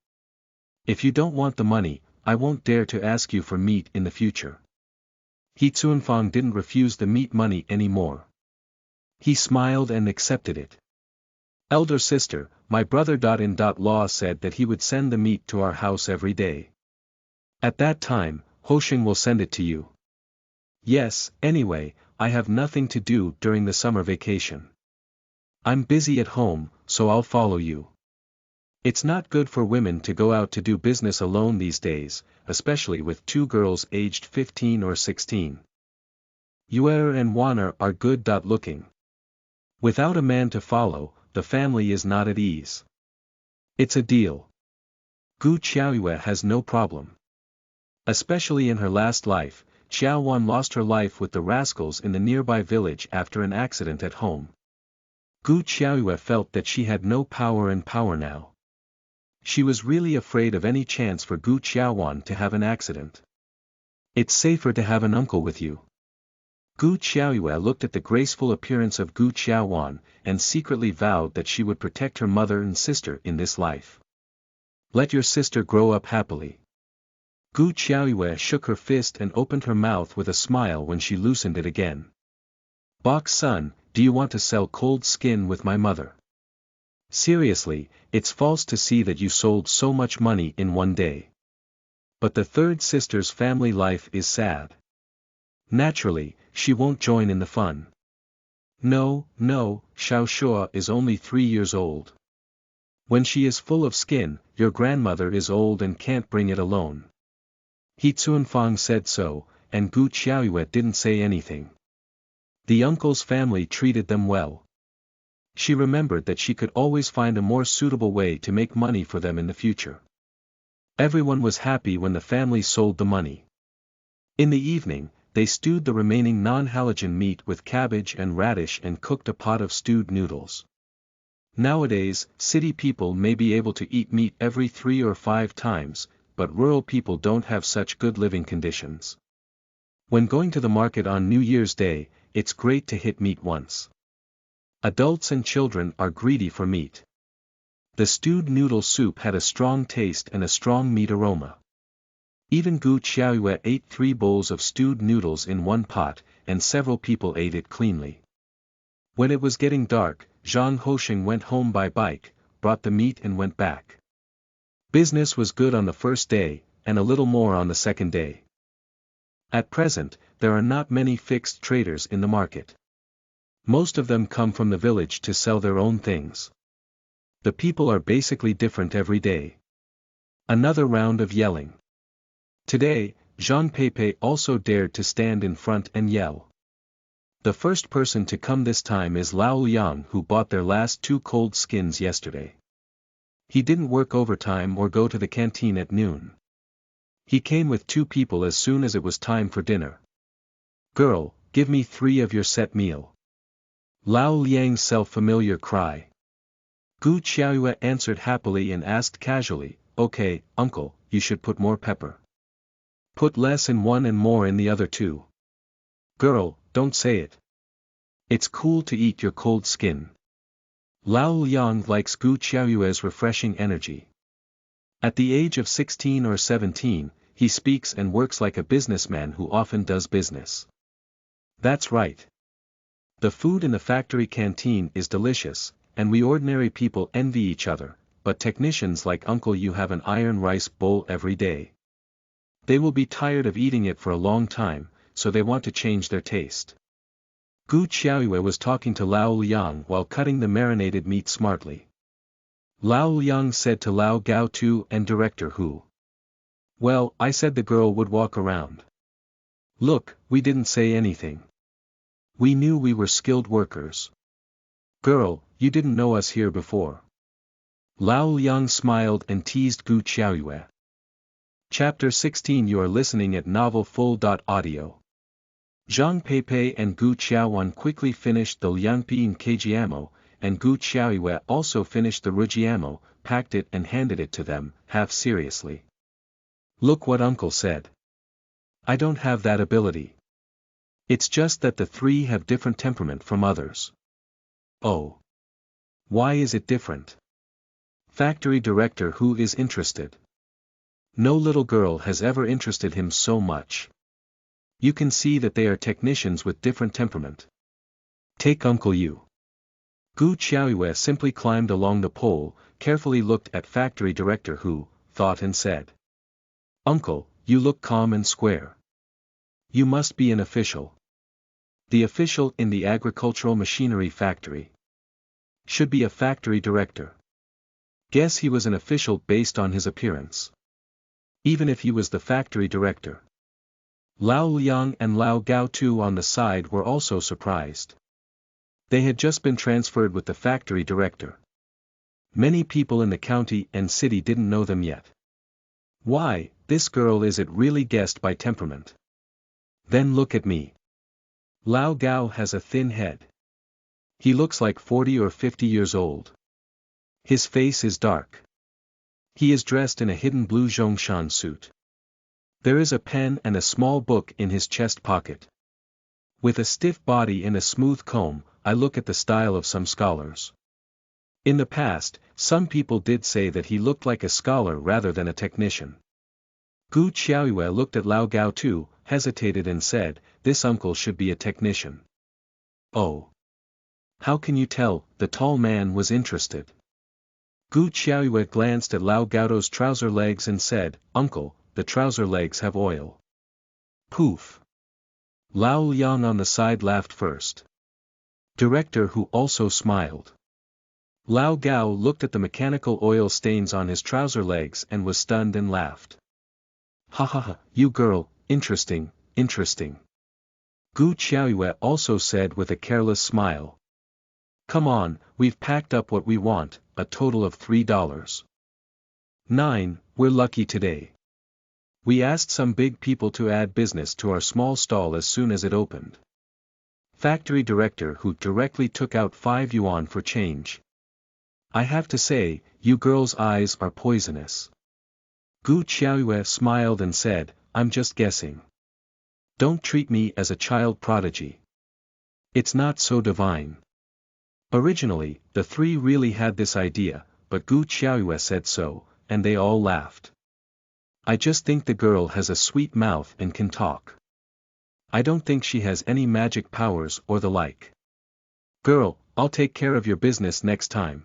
If you don't want the money, I won't dare to ask you for meat in the future. He Cuanfang didn't refuse the meat money anymore. He smiled and accepted it. Elder sister, my brother-in-law said that he would send the meat to our house every day. At that time, Hosheng will send it to you. Yes, anyway, I have nothing to do during the summer vacation. I'm busy at home, so I'll follow you. It's not good for women to go out to do business alone these days, especially with 2 girls aged 15 or 16. Yuer and Waner are good looking. Without a man to follow, the family is not at ease. It's a deal. Gu Qiaoyue has no problem. Especially in her last life, Xiao Wan lost her life with the rascals in the nearby village after an accident at home. Gu Qiaoyue felt that she had no power now. She was really afraid of any chance for Gu Qiaowan to have an accident. It's safer to have an uncle with you. Gu Qiaoyue looked at the graceful appearance of Gu Qiaowan, and secretly vowed that she would protect her mother and sister in this life. Let your sister grow up happily. Gu Qiaoyue shook her fist and opened her mouth with a smile when she loosened it again. Bok's son, do you want to sell cold skin with my mother? Seriously, it's false to see that you sold so much money in one day. But the third sister's family life is sad. Naturally, she won't join in the fun. No, Xiao Shua is only 3 years old. When she is full of skin, your grandmother is old and can't bring it alone. He Cuanfang said so, and Gu Qiaoyue didn't say anything. The uncle's family treated them well. She remembered that she could always find a more suitable way to make money for them in the future. Everyone was happy when the family sold the money. In the evening, they stewed the remaining non-halogen meat with cabbage and radish and cooked a pot of stewed noodles. Nowadays, city people may be able to eat meat every 3 or 5 times, but rural people don't have such good living conditions. When going to the market on New Year's Day, it's great to hit meat once. Adults and children are greedy for meat. The stewed noodle soup had a strong taste and a strong meat aroma. Even Gu Qiaoyue ate 3 bowls of stewed noodles in one pot, and several people ate it cleanly. When it was getting dark, Zhang Hosheng went home by bike, brought the meat and went back. Business was good on the first day, and a little more on the second day. At present, there are not many fixed traders in the market. Most of them come from the village to sell their own things. The people are basically different every day. Another round of yelling. Today, Zhang Peipei also dared to stand in front and yell. The first person to come this time is Lao Liang, who bought their last 2 cold skins yesterday. He didn't work overtime or go to the canteen at noon. He came with 2 people as soon as it was time for dinner. Girl, give me 3 of your set meal. Lao Liang's self-familiar cry. Gu Qiaoyue answered happily and asked casually, okay, uncle, you should put more pepper. Put less in one and more in the other 2. Girl, don't say it. It's cool to eat your cold skin. Lao Liang likes Gu Qiaoyue's refreshing energy. At the age of 16 or 17, he speaks and works like a businessman who often does business. That's right. The food in the factory canteen is delicious, and we ordinary people envy each other, but technicians like Uncle you have an iron rice bowl every day. They will be tired of eating it for a long time, so they want to change their taste. Gu Qiaoyue was talking to Lao Liang while cutting the marinated meat smartly. Lao Liang said to Lao Gao Tu and Director Hu. Well, I said the girl would walk around. Look, we didn't say anything. We knew we were skilled workers. Girl, you didn't know us here before. Lao Liang smiled and teased Gu Qiaoyue. Chapter 16 You are listening at novelfull.audio. Zhang Peipei and Gu Qiaowan quickly finished the Liangpiing Kjiamo, and Gu Qiaoyue also finished the Rujiamo, packed it and handed it to them, half seriously. Look what uncle said. I don't have that ability. It's just that the three have different temperament from others. Oh. Why is it different? Factory director who is interested. No little girl has ever interested him so much. You can see that they are technicians with different temperament. Take Uncle Yu. Gu Qiaoyue simply climbed along the pole, carefully looked at factory director who, thought and said. Uncle, you look calm and square. You must be an official. The official in the agricultural machinery factory. Should be a factory director. Guess he was an official based on his appearance. Even if he was the factory director. Lao Liang and Lao Gao too on the side were also surprised. They had just been transferred with the factory director. Many people in the county and city didn't know them yet. Why, this girl is it really guessed by temperament? Then look at me. Lao Gao has a thin head. He looks like 40 or 50 years old. His face is dark. He is dressed in a hidden blue Zhongshan suit. There is a pen and a small book in his chest pocket. With a stiff body and a smooth comb, I look at the style of some scholars. In the past, some people did say that he looked like a scholar rather than a technician. Gu Qiaoyue looked at Lao Gao too, hesitated and said, this uncle should be a technician. Oh. How can you tell? The tall man was interested. Gu Qiaoyue glanced at Lao Gao's trouser legs and said, Uncle, the trouser legs have oil. Poof. Lao Liang on the side laughed first. Director who also smiled. Lao Gao looked at the mechanical oil stains on his trouser legs and was stunned and laughed. Ha ha ha, you girl, interesting, interesting. Gu Qiaoyue also said with a careless smile. Come on, we've packed up what we want, a total of $3. 9, we're lucky today. We asked some big people to add business to our small stall as soon as it opened. Factory director who directly took out 5 yuan for change. I have to say, you girls' eyes are poisonous. Gu Qiaoyue smiled and said, I'm just guessing. Don't treat me as a child prodigy. It's not so divine. Originally, the three really had this idea, but Gu Qiaoyue said so, and they all laughed. I just think the girl has a sweet mouth and can talk. I don't think she has any magic powers or the like. Girl, I'll take care of your business next time.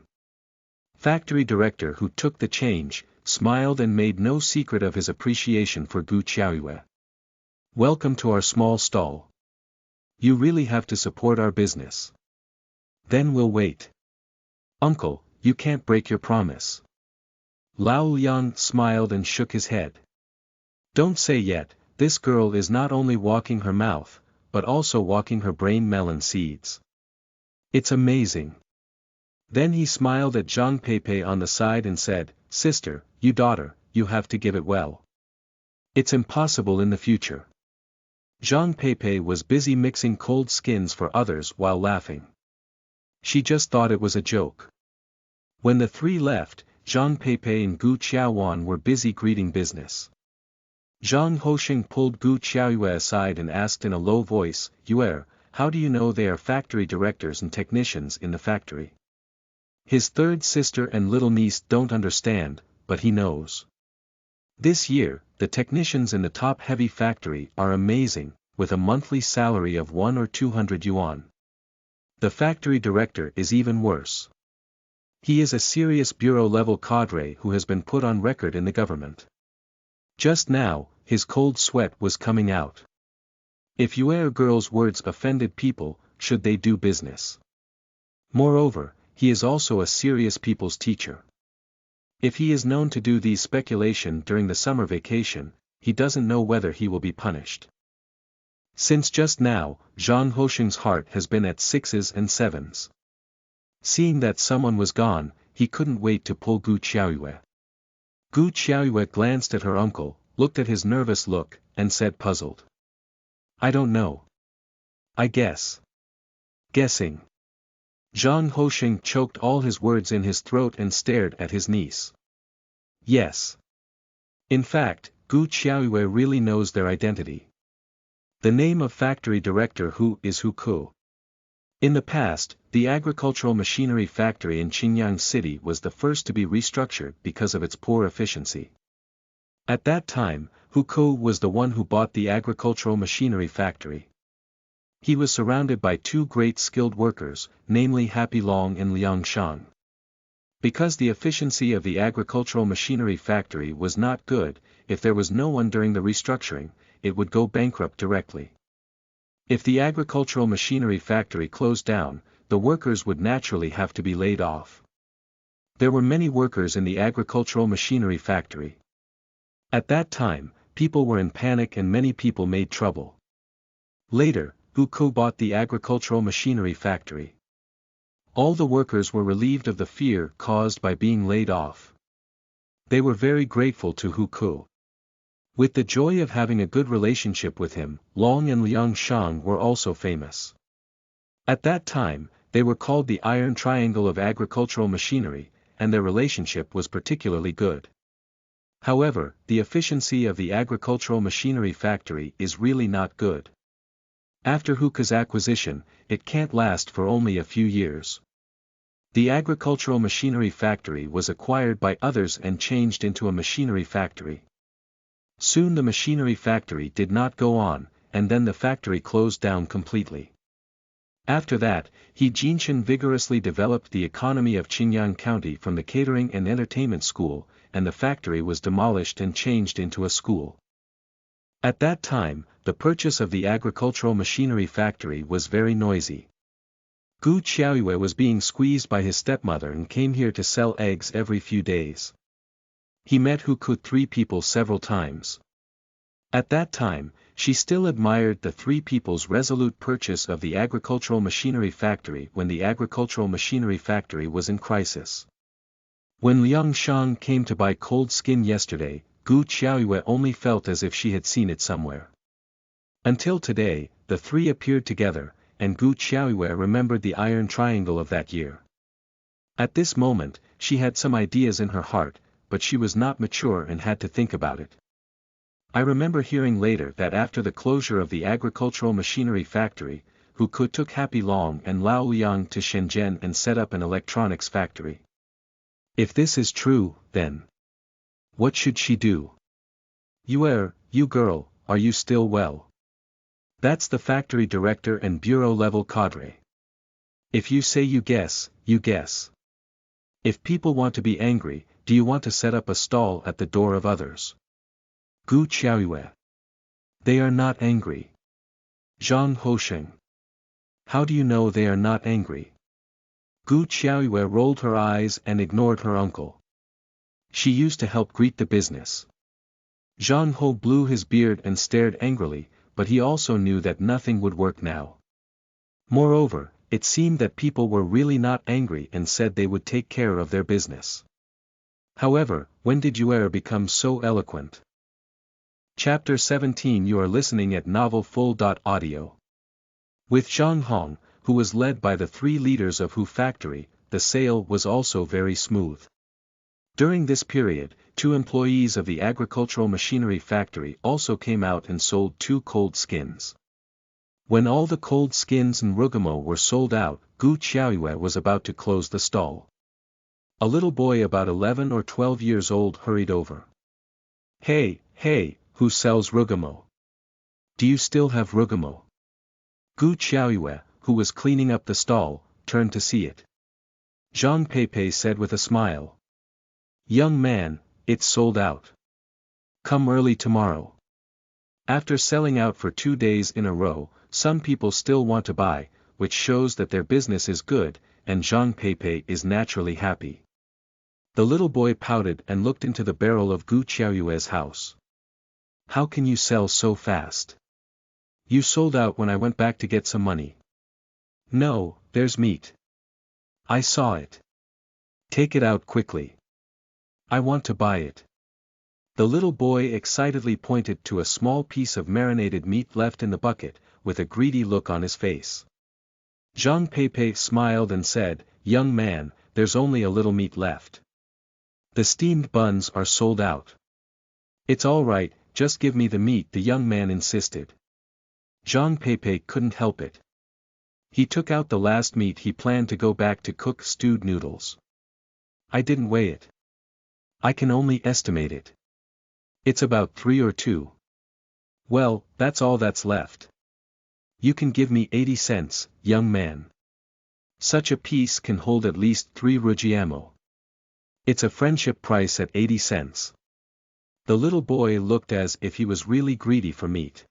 Factory director who took the change, smiled and made no secret of his appreciation for Gu Qiaoyue. Welcome to our small stall. You really have to support our business. Then we'll wait. Uncle, you can't break your promise. Lao Liang smiled and shook his head. Don't say yet, this girl is not only walking her mouth, but also walking her brain melon seeds. It's amazing. Then he smiled at Zhang Peipei on the side and said, Sister, you daughter, you have to give it well. It's impossible in the future. Zhang Peipei was busy mixing cold skins for others while laughing. She just thought it was a joke. When the three left, Zhang Peipei and Gu Qiaowan were busy greeting business. Zhang Hosheng pulled Gu Qiaoyue aside and asked in a low voice, Yue, how do you know they are factory directors and technicians in the factory? His third sister and little niece don't understand, but he knows. This year, the technicians in the top-heavy factory are amazing, with a monthly salary of 1 or 200 yuan. The factory director is even worse. He is a serious bureau-level cadre who has been put on record in the government. Just now, his cold sweat was coming out. If Yue girl's words offended people, should they do business? Moreover, he is also a serious people's teacher. If he is known to do these speculation during the summer vacation, he doesn't know whether he will be punished. Since just now, Zhang Hosheng's heart has been at 6s and 7s. Seeing that someone was gone, he couldn't wait to pull Gu Qiaoyue. Gu Qiaoyue glanced at her uncle, looked at his nervous look, and said puzzled. I don't know. I guess. Guessing. Zhang Hosheng choked all his words in his throat and stared at his niece. Yes. In fact, Gu Qiaoyue really knows their identity. The name of factory director Hu is Hu Ku. In the past, the agricultural machinery factory in Qingyang City was the first to be restructured because of its poor efficiency. At that time, Hu Ku was the one who bought the agricultural machinery factory. He was surrounded by two great skilled workers, namely Happy Long and Liang Shang. Because the efficiency of the agricultural machinery factory was not good, if there was no one during the restructuring, it would go bankrupt directly. If the agricultural machinery factory closed down, the workers would naturally have to be laid off. There were many workers in the agricultural machinery factory. At that time, people were in panic and many people made trouble. Later, Hu Ku bought the agricultural machinery factory. All the workers were relieved of the fear caused by being laid off. They were very grateful to Hu Ku. With the joy of having a good relationship with him, Long and Liang Shang were also famous. At that time, they were called the Iron Triangle of agricultural machinery, and their relationship was particularly good. However, the efficiency of the agricultural machinery factory is really not good. After Hu Ku's acquisition, it can't last for only a few years. The agricultural machinery factory was acquired by others and changed into a machinery factory. Soon the machinery factory did not go on, and then the factory closed down completely. After that, He Jinshan vigorously developed the economy of Qingyang County from the catering and entertainment school, and the factory was demolished and changed into a school. At that time, the purchase of the agricultural machinery factory was very noisy. Gu Qiaoyue was being squeezed by his stepmother and came here to sell eggs every few days. He met Hu Ku three people several times. At that time, she still admired the three people's resolute purchase of the agricultural machinery factory when the agricultural machinery factory was in crisis. When Liang Shang came to buy cold skin yesterday, Gu Qiaoyue only felt as if she had seen it somewhere. Until today, the three appeared together, and Gu Qiaoyue remembered the Iron Triangle of that year. At this moment, she had some ideas in her heart, but she was not mature and had to think about it. I remember hearing later that after the closure of the agricultural machinery factory, Hu Ku took Happy Long and Lao Liang to Shenzhen and set up an electronics factory. If this is true, then what should she do? You girl, are you still well? That's the factory director and bureau-level cadre. If you say you guess, you guess. If people want to be angry, do you want to set up a stall at the door of others? Gu Qiaoyue. They are not angry. Zhang Hosheng. How do you know they are not angry? Gu Qiaoyue rolled her eyes and ignored her uncle. She used to help greet the business. Zhang Ho blew his beard and stared angrily, but he also knew that nothing would work now. Moreover, it seemed that people were really not angry and said they would take care of their business. However, when did you ever become so eloquent? Chapter 17. You are listening at novelfull.audio. With Zhang Hong, who was led by the three leaders of Hu Factory, the sale was also very smooth. During this period, 2 employees of the agricultural machinery factory also came out and sold 2 cold skins. When all the cold skins and rugamo were sold out, Gu Qiaoyue was about to close the stall. A little boy about 11 or 12 years old hurried over. Hey, who sells rugamo? Do you still have rugamo? Gu Qiaoyue, who was cleaning up the stall, turned to see it. Zhang Peipei said with a smile. Young man, it's sold out. Come early tomorrow. After selling out for 2 days in a row, some people still want to buy, which shows that their business is good, and Zhang Peipei is naturally happy. The little boy pouted and looked into the barrel of Gu Qiaoyue's house. How can you sell so fast? You sold out when I went back to get some money. No, there's meat. I saw it. Take it out quickly. I want to buy it. The little boy excitedly pointed to a small piece of marinated meat left in the bucket, with a greedy look on his face. Zhang Peipei smiled and said, Young man, there's only a little meat left. The steamed buns are sold out. It's all right, just give me the meat, the young man insisted. Zhang Peipei couldn't help it. He took out the last meat he planned to go back to cook stewed noodles. I didn't weigh it. I can only estimate it. It's about 3 or 2. Well, that's all that's left. You can give me 80 cents, young man. Such a piece can hold at least 3 rujiamo. It's a friendship price at 80 cents. The little boy looked as if he was really greedy for meat.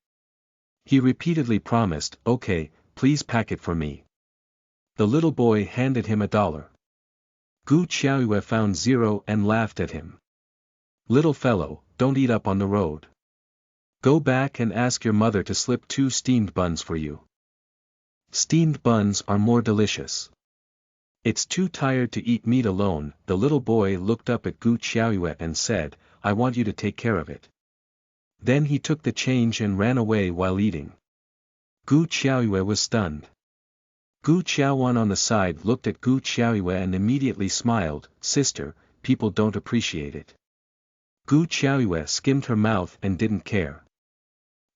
He repeatedly promised, okay, please pack it for me. The little boy handed him $1. Gu Qiaoyue found 0 and laughed at him. Little fellow, don't eat up on the road. Go back and ask your mother to slip 2 steamed buns for you. Steamed buns are more delicious. It's too tired to eat meat alone. The little boy looked up at Gu Qiaoyue and said, I want you to take care of it. Then he took the change and ran away while eating. Gu Qiaoyue was stunned. Gu Qiaowan on the side looked at Gu Qiaoyue and immediately smiled, sister, people don't appreciate it. Gu Qiaoyue skimmed her mouth and didn't care.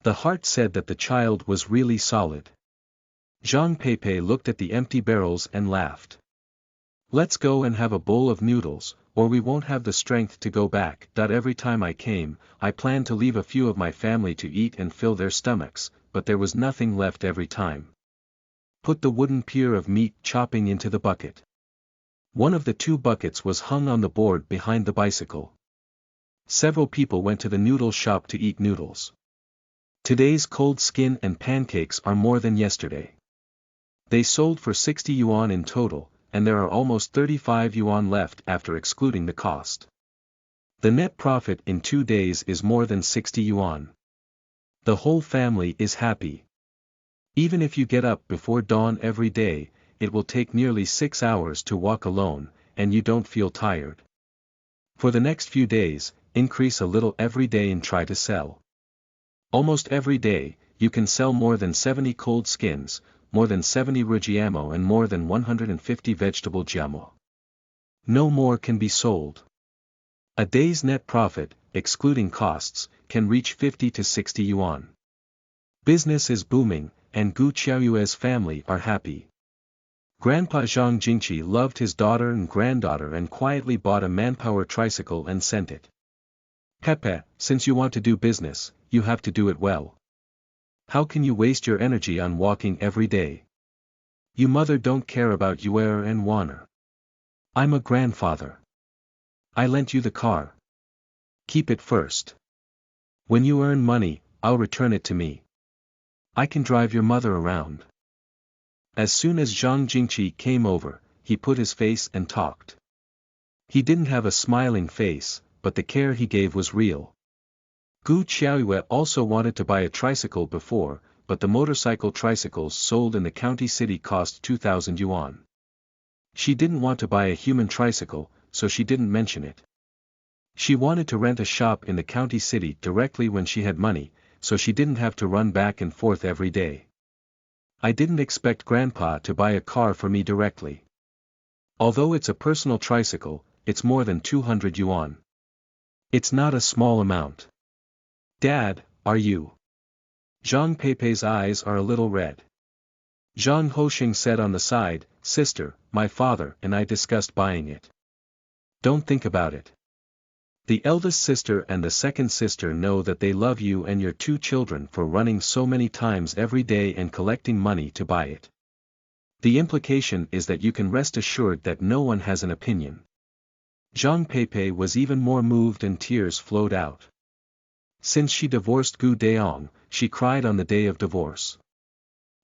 The heart said that the child was really solid. Zhang Peipei looked at the empty barrels and laughed. Let's go and have a bowl of noodles, or we won't have the strength to go back. Every time I came, I planned to leave a few of my family to eat and fill their stomachs, but there was nothing left every time. Put the wooden pier of meat chopping into the bucket. One of the 2 buckets was hung on the board behind the bicycle. Several people went to the noodle shop to eat noodles. Today's cold skin and pancakes are more than yesterday. They sold for 60 yuan in total, and there are almost 35 yuan left after excluding the cost. The net profit in 2 days is more than 60 yuan. The whole family is happy. Even if you get up before dawn every day, it will take nearly 6 hours to walk alone, and you don't feel tired. For the next few days, increase a little every day and try to sell. Almost every day, you can sell more than 70 cold skins, more than 70 rujiamo and more than 150 vegetable jiamo. No more can be sold. A day's net profit, excluding costs, can reach 50 to 60 yuan. Business is booming, and Gu Qiaoyue's family are happy. Grandpa Zhang Jingqi loved his daughter and granddaughter and quietly bought a manpower tricycle and sent it. Pepe, since you want to do business, you have to do it well. How can you waste your energy on walking every day? You mother don't care about Yuer and Wanner. I'm a grandfather. I lent you the car. Keep it first. When you earn money, I'll return it to me. I can drive your mother around. As soon as Zhang Jingqi came over, he put his face and talked. He didn't have a smiling face, but the care he gave was real. Gu Qiaoyue also wanted to buy a tricycle before, but the motorcycle tricycles sold in the county city cost 2,000 yuan. She didn't want to buy a human tricycle, so she didn't mention it. She wanted to rent a shop in the county city directly when she had money, so she didn't have to run back and forth every day. I didn't expect Grandpa to buy a car for me directly. Although it's a personal tricycle, it's more than 200 yuan. It's not a small amount. Dad, are you? Zhang Peipei's eyes are a little red. Zhang Hosheng said on the side, sister, my father and I discussed buying it. Don't think about it. The eldest sister and the second sister know that they love you and your 2 children for running so many times every day and collecting money to buy it. The implication is that you can rest assured that no one has an opinion. Zhang Peipei was even more moved and tears flowed out. Since she divorced Gu Deong, she cried on the day of divorce.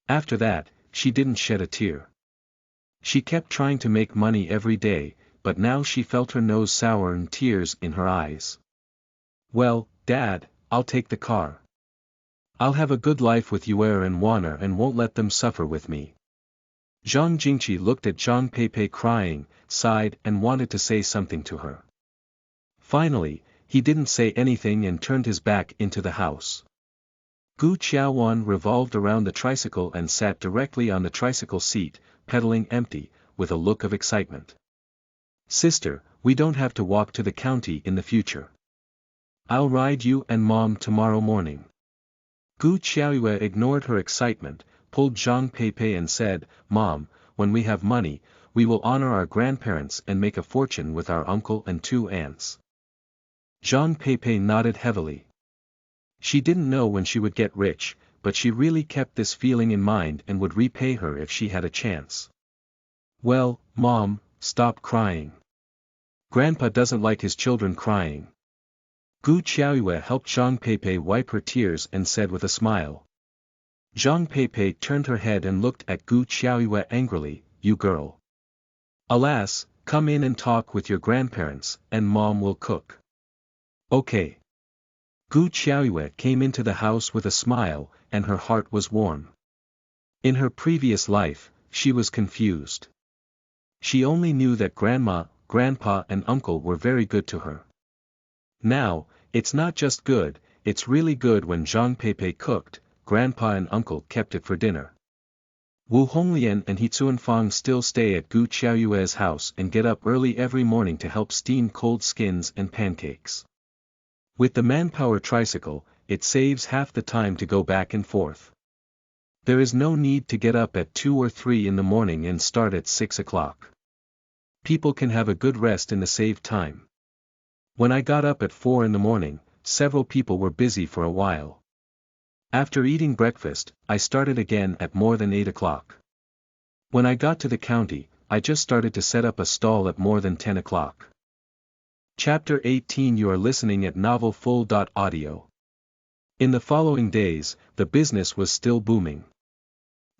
After that, she didn't shed a tear. She kept trying to make money every day, but now she felt her nose sour and tears in her eyes. Well, Dad, I'll take the car. I'll have a good life with Yuer and Wanner and won't let them suffer with me. Zhang Jingqi looked at Zhang Peipei crying, sighed and wanted to say something to her. Finally, he didn't say anything and turned his back into the house. Gu Qiaowan revolved around the tricycle and sat directly on the tricycle seat, pedaling empty, with a look of excitement. Sister, we don't have to walk to the county in the future. I'll ride you and Mom tomorrow morning. Gu Qiaoyue ignored her excitement, pulled Zhang Peipei and said, "Mom, when we have money, we will honor our grandparents and make a fortune with our uncle and 2 aunts." Zhang Peipei nodded heavily. She didn't know when she would get rich, but she really kept this feeling in mind and would repay her if she had a chance. "Well, Mom, stop crying. Grandpa doesn't like his children crying." Gu Qiaoyue helped Zhang Peipei wipe her tears and said with a smile. Zhang Peipei turned her head and looked at Gu Qiaoyue angrily, "You girl. Alas, come in and talk with your grandparents, and Mom will cook." "Okay." Gu Qiaoyue came into the house with a smile, and her heart was warm. In her previous life, she was confused. She only knew that Grandma, Grandpa and Uncle were very good to her. Now, it's not just good, it's really good when Zhang Peipei cooked, Grandpa and Uncle kept it for dinner. Wu Honglian and He Tsuanfang still stay at Gu Qiaoyue's house and get up early every morning to help steam cold skins and pancakes. With the manpower tricycle, it saves half the time to go back and forth. There is no need to get up at 2 or 3 in the morning and start at 6 o'clock. People can have a good rest in the saved time. When I got up at 4 in the morning, several people were busy for a while. After eating breakfast, I started again at more than 8 o'clock. When I got to the county, I just started to set up a stall at more than 10 o'clock. Chapter 18. You are listening at novelfull.audio. In the following days, the business was still booming.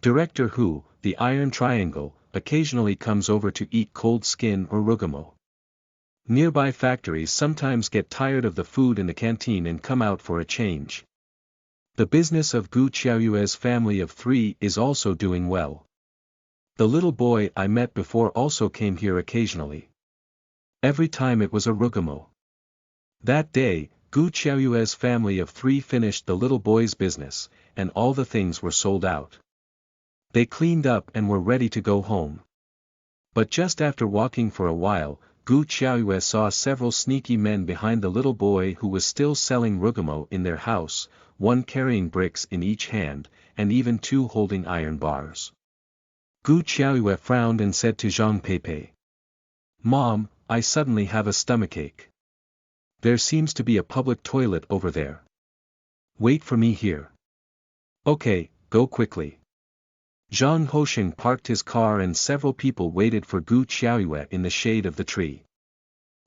Director Hu, the Iron Triangle, occasionally comes over to eat cold skin or rugamo. Nearby factories sometimes get tired of the food in the canteen and come out for a change. The business of Gu Qiaoyue's family of 3 is also doing well. The little boy I met before also came here occasionally. Every time it was a rugamo. That day, Gu Qiaoyue's family of 3 finished the little boy's business, and all the things were sold out. They cleaned up and were ready to go home. But just after walking for a while, Gu Qiaoyue saw several sneaky men behind the little boy who was still selling rugamo in their house, 1 carrying bricks in each hand, and even 2 holding iron bars. Gu Qiaoyue frowned and said to Zhang Peipei, "Mom, I suddenly have a stomachache. There seems to be a public toilet over there. Wait for me here." "Okay, go quickly." Zhang Hosheng parked his car and several people waited for Gu Qiaoyue in the shade of the tree.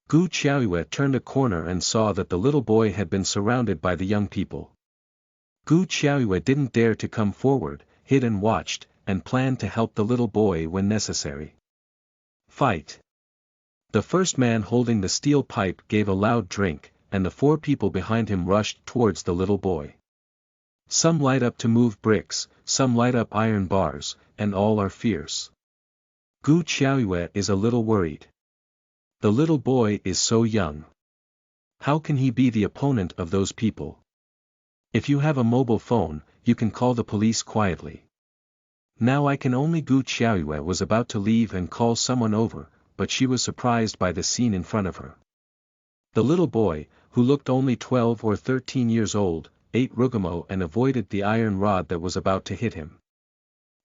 Gu Qiaoyue turned a corner and saw that the little boy had been surrounded by the young people. Gu Qiaoyue didn't dare to come forward, hid and watched, and planned to help the little boy when necessary. Fight. The first man holding the steel pipe gave a loud drink, and the 4 people behind him rushed towards the little boy. Some light up to move bricks, some light up iron bars, and all are fierce. Gu Qiaoyue is a little worried. The little boy is so young. How can he be the opponent of those people? If you have a mobile phone, you can call the police quietly. Now I can only. Gu Qiaoyue was about to leave and call someone over, but she was surprised by the scene in front of her. The little boy, who looked only 12 or 13 years old, ate rugamo and avoided the iron rod that was about to hit him.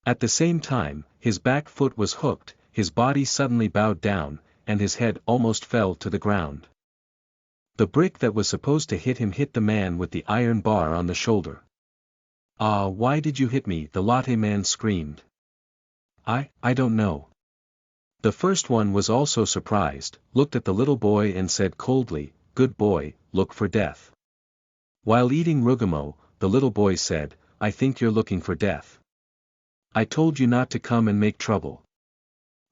At the same time, his back foot was hooked, his body suddenly bowed down, and his head almost fell to the ground. The brick that was supposed to hit him hit the man with the iron bar on the shoulder. "Ah, why did you hit me?" the latte man screamed. I don't know." The first one was also surprised, looked at the little boy and said coldly, "Good boy, look for death." While eating rugamo, the little boy said, "I think you're looking for death. I told you not to come and make trouble.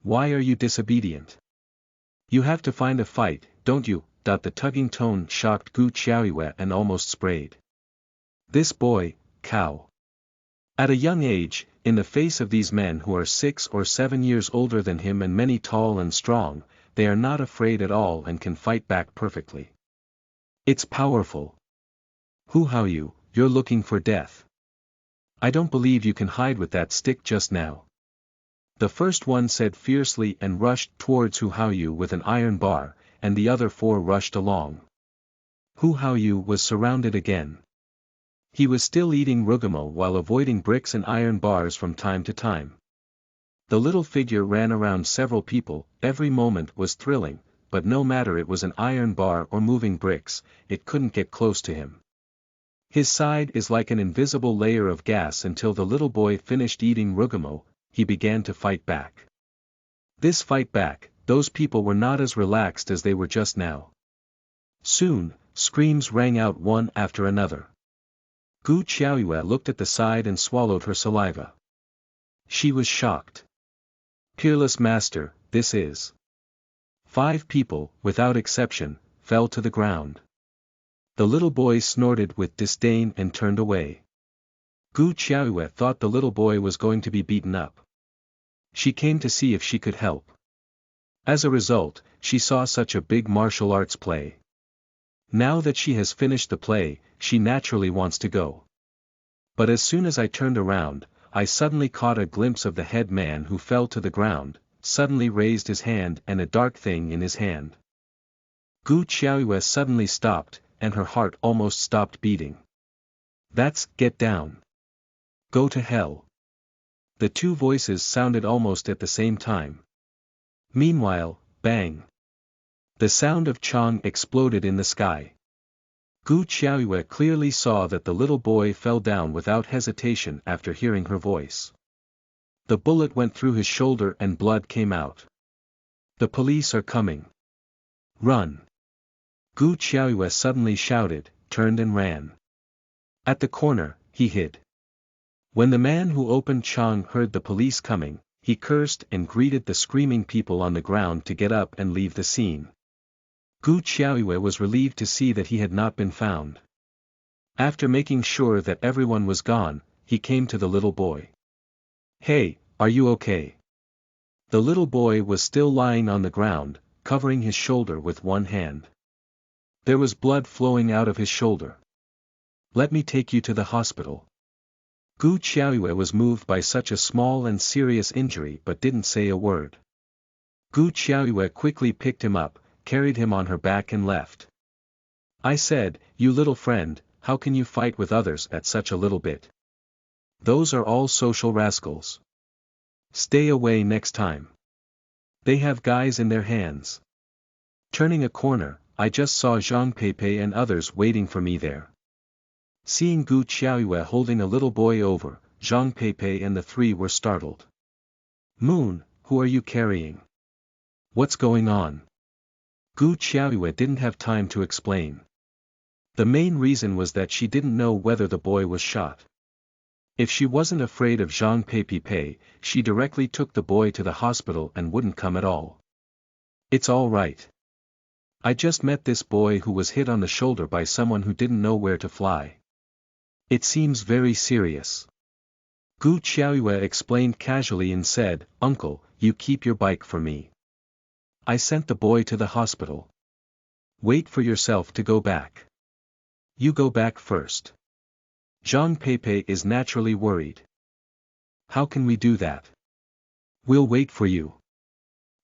Why are you disobedient? You have to find a fight, don't you?" The tugging tone shocked Gu Qiaoyue and almost sprayed. This boy, cow. At a young age, in the face of these men who are 6 or 7 years older than him and many tall and strong, they are not afraid at all and can fight back perfectly. It's powerful. Hu Haoyu, you're looking for death. I don't believe you can hide with that stick just now. The first one said fiercely and rushed towards Hu Haoyu with an iron bar, and the other 4 rushed along. Hu Haoyu was surrounded again. He was still eating rugamo while avoiding bricks and iron bars from time to time. The little figure ran around several people, every moment was thrilling, but no matter it was an iron bar or moving bricks, it couldn't get close to him. His side is like an invisible layer of gas. Until the little boy finished eating rugamo, he began to fight back. This fight back, those people were not as relaxed as they were just now. Soon, screams rang out one after another. Gu Qiaoyue looked at the side and swallowed her saliva. She was shocked. Peerless master, this is. 5 people, without exception, fell to the ground. The little boy snorted with disdain and turned away. Gu Qiaoyue thought the little boy was going to be beaten up. She came to see if she could help. As a result, she saw such a big martial arts play. Now that she has finished the play, she naturally wants to go. But as soon as I turned around, I suddenly caught a glimpse of the head man who fell to the ground, suddenly raised his hand and a dark thing in his hand. Gu Qiaoyue suddenly stopped, and her heart almost stopped beating. That's, get down. Go to hell. The 2 voices sounded almost at the same time. Meanwhile, bang. The sound of Chang exploded in the sky. Gu Qiaoyue clearly saw that the little boy fell down without hesitation after hearing her voice. The bullet went through his shoulder and blood came out. The police are coming. Run. Gu Qiaoyue suddenly shouted, turned and ran. At the corner, he hid. When the man who opened Chang heard the police coming, he cursed and greeted the screaming people on the ground to get up and leave the scene. Gu Qiaoyue was relieved to see that he had not been found. After making sure that everyone was gone, he came to the little boy. Hey, are you okay? The little boy was still lying on the ground, covering his shoulder with one hand. There was blood flowing out of his shoulder. Let me take you to the hospital. Gu Qiaoyue was moved by such a small and serious injury but didn't say a word. Gu Qiaoyue quickly picked him up, carried him on her back and left. I said, you little friend, how can you fight with others at such a little bit? Those are all social rascals. Stay away next time. They have guys in their hands. Turning a corner, I just saw Zhang Peipei and others waiting for me there. Seeing Gu Qiaoyue holding a little boy over, Zhang Peipei and the 3 were startled. Moon, who are you carrying? What's going on? Gu Qiaoyue didn't have time to explain. The main reason was that she didn't know whether the boy was shot. If she wasn't afraid of Zhang Peipei, she directly took the boy to the hospital and wouldn't come at all. It's all right. I just met this boy who was hit on the shoulder by someone who didn't know where to fly. It seems very serious. Gu Qiaoyue explained casually and said, Uncle, you keep your bike for me. I sent the boy to the hospital. Wait for yourself to go back. You go back first. Zhang Peipei is naturally worried. How can we do that? We'll wait for you.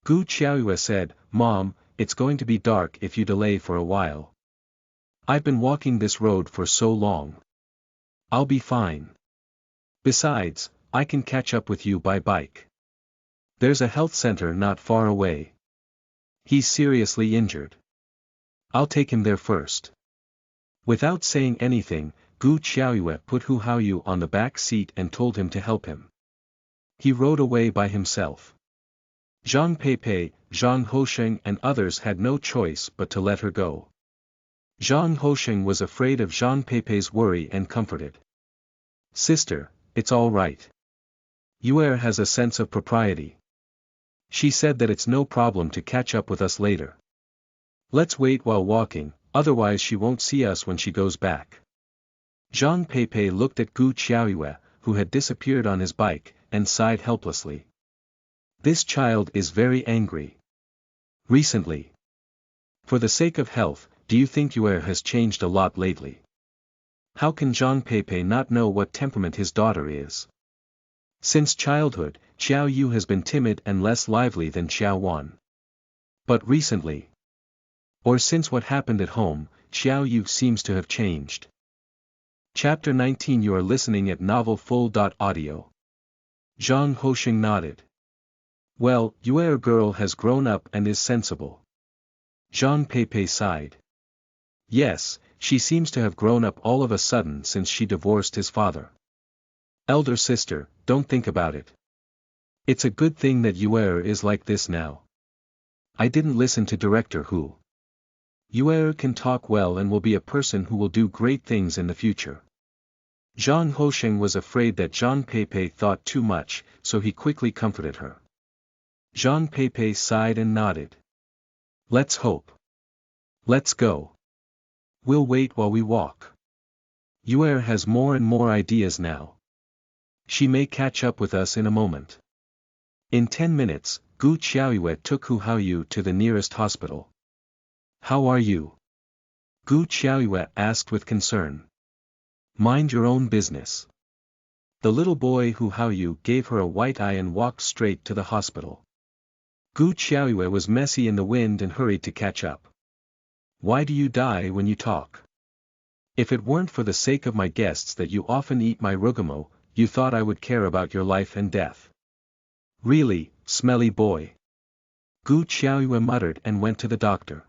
Gu Qiaoyue said, Mom, it's going to be dark if you delay for a while. I've been walking this road for so long. I'll be fine. Besides, I can catch up with you by bike. There's a health center not far away. He's seriously injured. I'll take him there first. Without saying anything, Gu Qiaoyue put Hu Haoyu on the back seat and told him to help him. He rode away by himself. Zhang Peipei, Zhang Hosheng and others had no choice but to let her go. Zhang Hosheng was afraid of Zhang Peipei's worry and comforted. Sister, it's all right. Yue has a sense of propriety. She said that it's no problem to catch up with us later. Let's wait while walking, otherwise she won't see us when she goes back. Zhang Peipei looked at Gu Qiaoyue, who had disappeared on his bike, and sighed helplessly. This child is very angry. Recently. For the sake of health, do you think Yue has changed a lot lately? How can Zhang Peipei not know what temperament his daughter is? Since childhood, Xiao Yu has been timid and less lively than Xiao Wan. But recently, or since what happened at home, Xiao Yu seems to have changed. Chapter 19. You are listening at novelfull.audio. Zhang Hosheng nodded. Well, Yue girl has grown up and is sensible. Zhang Peipei sighed. Yes, she seems to have grown up all of a sudden since she divorced his father. Elder sister, don't think about it. It's a good thing that Yue is like this now. I didn't listen to Director Hu. Yue can talk well and will be a person who will do great things in the future. Zhang Hosheng was afraid that Zhang Peipei thought too much, so he quickly comforted her. Zhang Peipei sighed and nodded. Let's hope. Let's go. We'll wait while we walk. Yue has more and more ideas now. She may catch up with us in a moment. In 10 minutes, Gu Qiaoyue took Hu Haoyu to the nearest hospital. How are you? Gu Qiaoyue asked with concern. Mind your own business. The little boy Hu Haoyu gave her a white eye and walked straight to the hospital. Gu Qiaoyue was messy in the wind and hurried to catch up. Why do you die when you talk? If it weren't for the sake of my guests that you often eat my rugamo, you thought I would care about your life and death. Really, smelly boy. Gu Qiaoyue muttered and went to the doctor.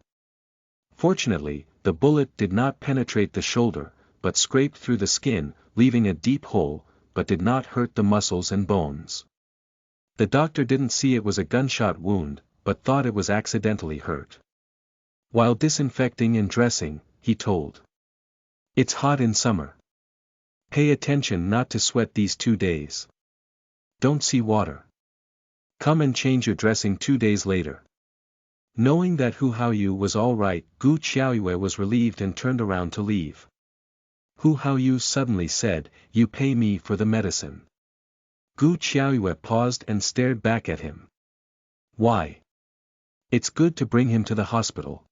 Fortunately, the bullet did not penetrate the shoulder, but scraped through the skin, leaving a deep hole, but did not hurt the muscles and bones. The doctor didn't see it was a gunshot wound, but thought it was accidentally hurt. While disinfecting and dressing, he told. It's hot in summer. Pay attention not to sweat these 2 days. Don't see water. Come and change your dressing 2 days later. Knowing that Hu Haoyu was all right, Gu Qiaoyue was relieved and turned around to leave. Hu Haoyu suddenly said, You pay me for the medicine. Gu Qiaoyue paused and stared back at him. Why? It's good to bring him to the hospital.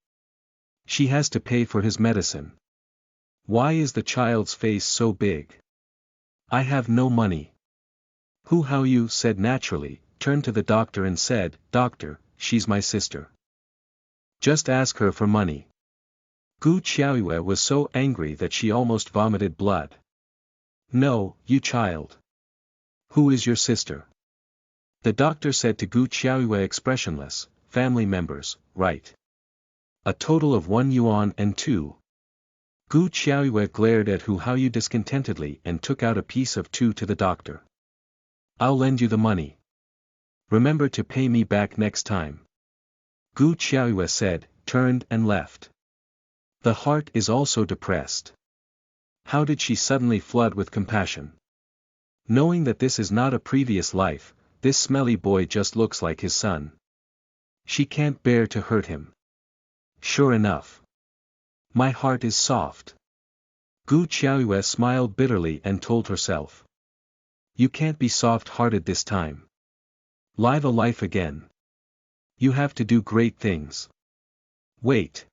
She has to pay for his medicine. Why is the child's face so big? I have no money. Hu Haoyu said naturally, turned to the doctor and said, Doctor, she's my sister. Just ask her for money. Gu Qiaoyue was so angry that she almost vomited blood. No, you child. Who is your sister? The doctor said to Gu Qiaoyue expressionless, family members, right? A total of 1 yuan and 2. Gu Qiaoyue glared at Hu Haoyu discontentedly and took out a piece of 2 to the doctor. I'll lend you the money. Remember to pay me back next time. Gu Qiaoyue said, turned and left. The heart is also depressed. How did she suddenly flood with compassion? Knowing that this is not a previous life, this smelly boy just looks like his son. She can't bear to hurt him. Sure enough. My heart is soft. Gu Qiaoyue smiled bitterly and told herself. You can't be soft-hearted this time. Live a life again. You have to do great things. Wait.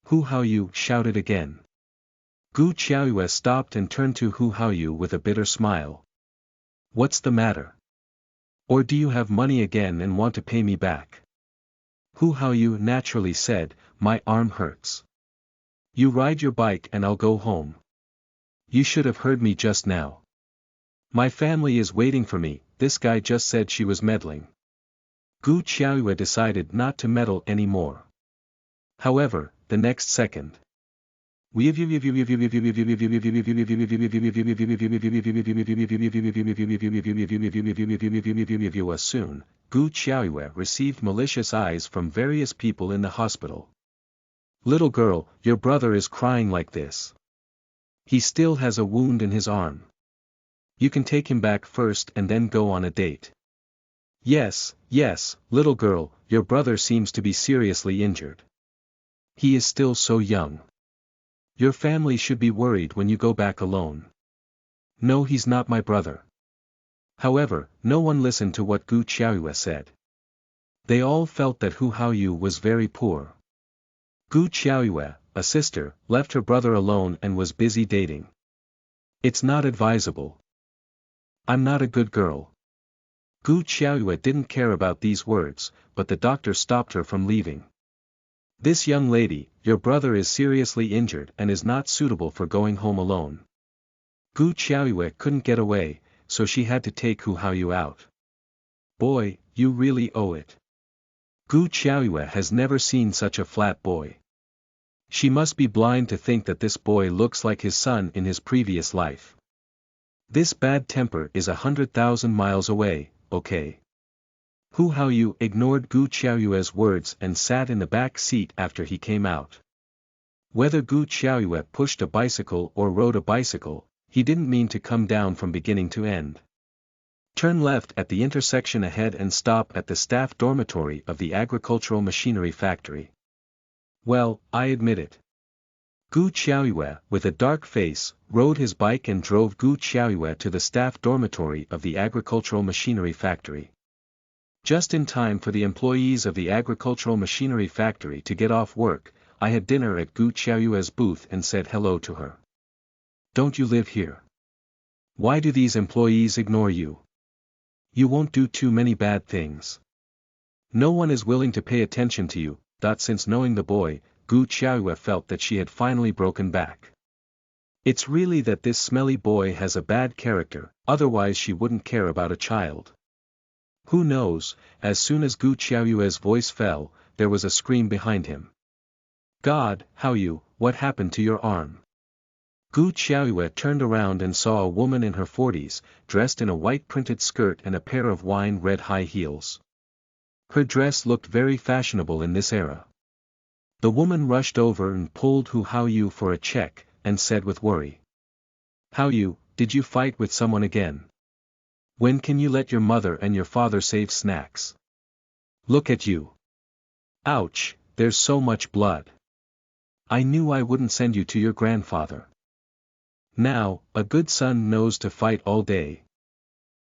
Hu Haoyu shouted again. Gu Qiaoyue stopped and turned to Hu Haoyu with a bitter smile. What's the matter? Or do you have money again and want to pay me back? Hu Haoyu naturally said, My arm hurts. You ride your bike and I'll go home. You should have heard me just now. My family is waiting for me, this guy just said she was meddling. Gu Qiaoyue decided not to meddle anymore. However, the next second. Soon, Gu Qiaoyue received malicious eyes from various people in the hospital. Little girl, your brother is crying like this. He still has a wound in his arm. You can take him back first and then go on a date. Yes, little girl, your brother seems to be seriously injured. He is still so young. Your family should be worried when you go back alone. No, he's not my brother. However, no one listened to what Gu Qiaoyue said. They all felt that Hu Haoyu was very poor. Gu Qiaoyue, a sister, left her brother alone and was busy dating. It's not advisable. I'm not a good girl. Gu Qiaoyue didn't care about these words, but the doctor stopped her from leaving. This young lady, your brother is seriously injured and is not suitable for going home alone. Gu Qiaoyue couldn't get away, so she had to take Hu Haoyu out. Boy, you really owe it. Gu Qiaoyue has never seen such a flat boy. She must be blind to think that this boy looks like his son in his previous life. This bad temper is 100,000 miles away, okay? Hu Haoyu ignored Gu Qiaoyue's words and sat in the back seat after he came out. Whether Gu Qiaoyue pushed a bicycle or rode a bicycle, he didn't mean to come down from beginning to end. Turn left at the intersection ahead and stop at the staff dormitory of the agricultural machinery factory. Well, I admit it. Gu Qiaoyue, with a dark face, rode his bike and drove Gu Qiaoyue to the staff dormitory of the agricultural machinery factory. Just in time for the employees of the agricultural machinery factory to get off work, I had dinner at Gu Qiaoyue's booth and said hello to her. Don't you live here? Why do these employees ignore you? You won't do too many bad things. No one is willing to pay attention to you. Since knowing the boy, Gu Qiaoyue felt that she had finally broken back. It's really that this smelly boy has a bad character, otherwise she wouldn't care about a child. Who knows, as soon as Gu Qiaoyue's voice fell, there was a scream behind him. God, Haoyu, what happened to your arm? Gu Qiaoyue turned around and saw a woman in her 40s, dressed in a white printed skirt and a pair of wine red high heels. Her dress looked very fashionable in this era. The woman rushed over and pulled Hu Haoyu for a check, and said with worry. Haoyu, did you fight with someone again? When can you let your mother and your father save snacks? Look at you. Ouch, there's so much blood. I knew I wouldn't send you to your grandfather. Now, a good son knows to fight all day.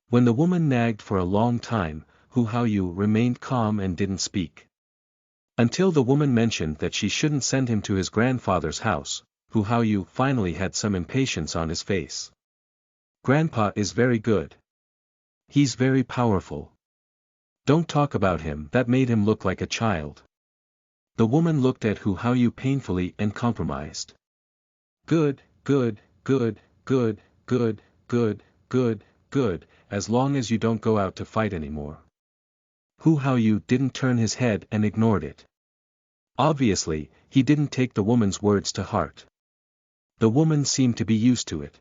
When the woman nagged for a long time, Hu Haoyu remained calm and didn't speak. Until the woman mentioned that she shouldn't send him to his grandfather's house, Hu Haoyu finally had some impatience on his face. Grandpa is very good. He's very powerful. Don't talk about him. That made him look like a child. The woman looked at Hu Haoyu painfully and compromised. Good, good, good, good, good, good, good, good, as long as you don't go out to fight anymore. Hu Haoyu didn't turn his head and ignored it. Obviously, he didn't take the woman's words to heart. The woman seemed to be used to it.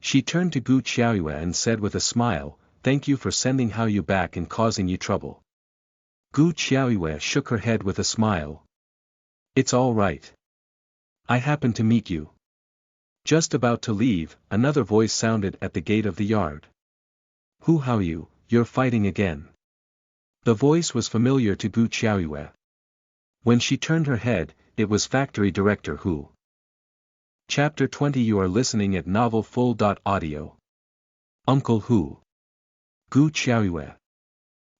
She turned to Gu Qiaoyue and said with a smile, "Thank you for sending Haoyu back and causing you trouble." Gu Qiaoyue shook her head with a smile. "It's all right. I happened to meet you." Just about to leave, another voice sounded at the gate of the yard. "Hu Haoyu, you're fighting again." The voice was familiar to Gu Qiaoyue. When she turned her head, it was Factory Director Hu. Chapter 20. You are listening at novelfull.audio. Uncle Hu. Gu Qiaoyue.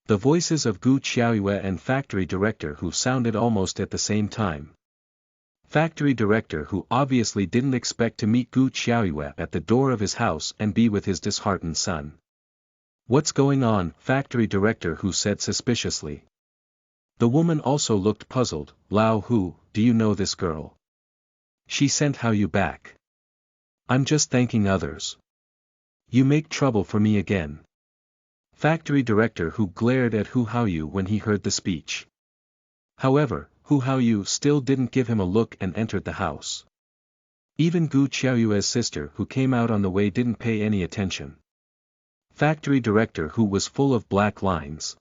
The voices of Gu Qiaoyue and Factory Director Hu sounded almost at the same time. Factory Director Hu obviously didn't expect to meet Gu Qiaoyue at the door of his house and be with his disheartened son. "What's going on?" Factory Director Hu said suspiciously. The woman also looked puzzled. "Lao Hu, do you know this girl? She sent Haoyu back." "I'm just thanking others. You make trouble for me again." Factory Director Hu glared at Hu Haoyu when he heard the speech. However, Hu Haoyu still didn't give him a look and entered the house. Even Gu Qiaoyue's sister who came out on the way didn't pay any attention. Factory Director Hu was full of black lines.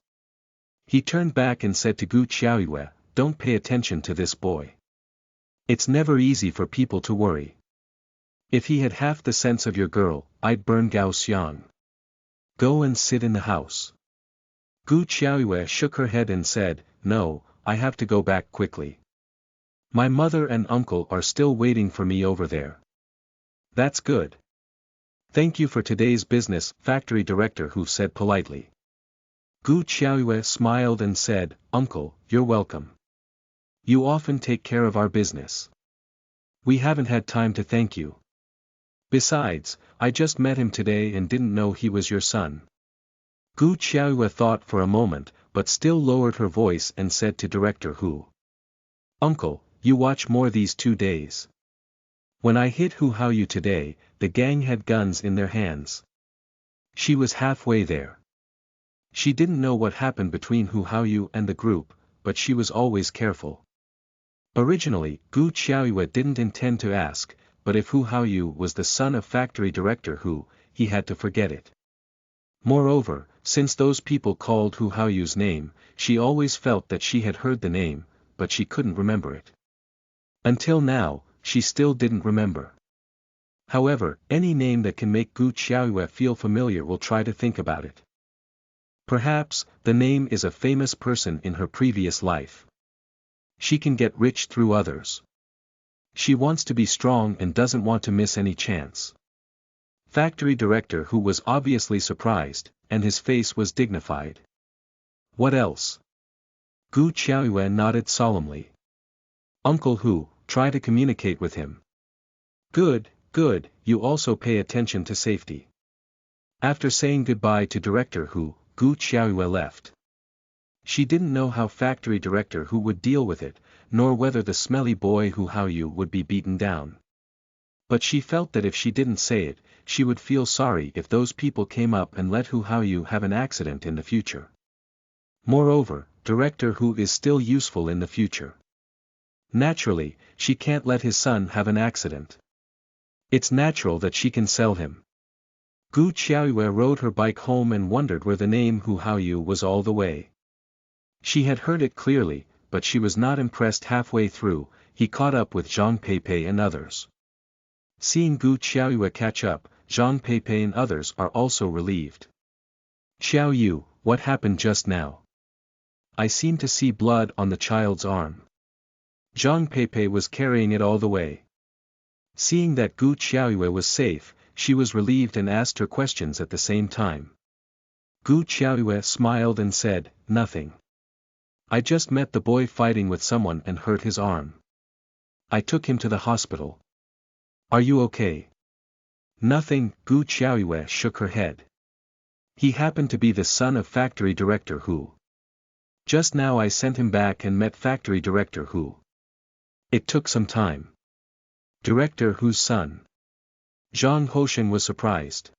He turned back and said to Gu Qiaoyue, "Don't pay attention to this boy. It's never easy for people to worry. If he had half the sense of your girl, I'd burn Gao Xiang. Go and sit in the house." Gu Qiaoyue shook her head and said, "No, I have to go back quickly. My mother and uncle are still waiting for me over there." "That's good. Thank you for today's business," Factory Director Hu said politely. Gu Qiaoyue smiled and said, "Uncle, you're welcome. You often take care of our business. We haven't had time to thank you. Besides, I just met him today and didn't know he was your son." Gu Qiaoyue thought for a moment, but still lowered her voice and said to Director Hu, "Uncle, you watch more these 2 days. When I hit Hu Haoyu today, the gang had guns in their hands. She was halfway there. She didn't know what happened between Hu Haoyu and the group, but she was always careful. Originally, Gu Qiaoyue didn't intend to ask, but if Hu Haoyu was the son of factory director Hu, he had to forget it. Moreover, since those people called Hu Haoyu's name, she always felt that she had heard the name, but she couldn't remember it. Until now, she still didn't remember. However, any name that can make Gu Qiaoyue feel familiar will try to think about it. Perhaps, the name is a famous person in her previous life. She can get rich through others. She wants to be strong and doesn't want to miss any chance. Factory director Hu was obviously surprised, and his face was dignified. What else? Gu Qiaoyue nodded solemnly. Uncle Hu, try to communicate with him. Good, good, you also pay attention to safety. After saying goodbye to Director Hu, Gu Qiaoyue left. She didn't know how factory director Hu would deal with it, nor whether the smelly boy Hu Haoyu would be beaten down. But she felt that if she didn't say it, she would feel sorry if those people came up and let Hu Haoyu have an accident in the future. Moreover, Director Hu is still useful in the future. Naturally, she can't let his son have an accident. It's natural that she can sell him. Gu Qiaoyue rode her bike home and wondered where the name Hu Haoyu was all the way. She had heard it clearly, but she was not impressed halfway through. He caught up with Zhang Peipei and others. Seeing Gu Qiaoyue catch up, Zhang Peipei and others are also relieved. Xiao Yu, what happened just now? I seem to see blood on the child's arm. Zhang Peipei was carrying it all the way. Seeing that Gu Qiaoyue was safe, she was relieved and asked her questions at the same time. Gu Qiaoyue smiled and said, nothing. I just met the boy fighting with someone and hurt his arm. I took him to the hospital. Are you okay? Nothing, Gu Qiaoyue shook her head. He happened to be the son of factory director Hu. Just now I sent him back and met factory director Hu. It took some time. Director Hu's son. Zhang Hoshen was surprised.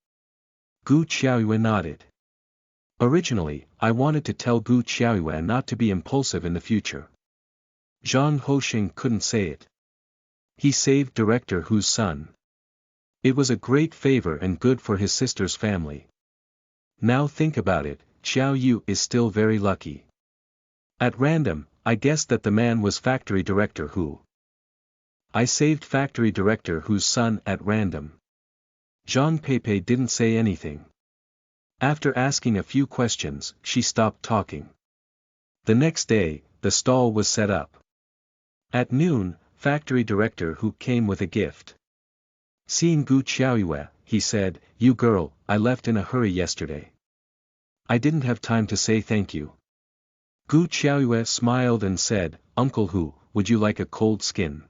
Gu Qiaoyue nodded. Originally, I wanted to tell Gu Qiaoyue not to be impulsive in the future. Zhang Hoshen couldn't say it. He saved Director Hu's son. It was a great favor and good for his sister's family. Now think about it, Xiao Yu is still very lucky. At random, I guessed that the man was factory director Hu. I saved factory director Hu's son at random. Zhang Peipei didn't say anything. After asking a few questions, she stopped talking. The next day, the stall was set up. At noon, factory director Hu came with a gift. Seeing Gu Qiaoyue, he said, you girl, I left in a hurry yesterday. I didn't have time to say thank you. Gu Qiaoyue smiled and said, Uncle Hu, would you like a cold skin?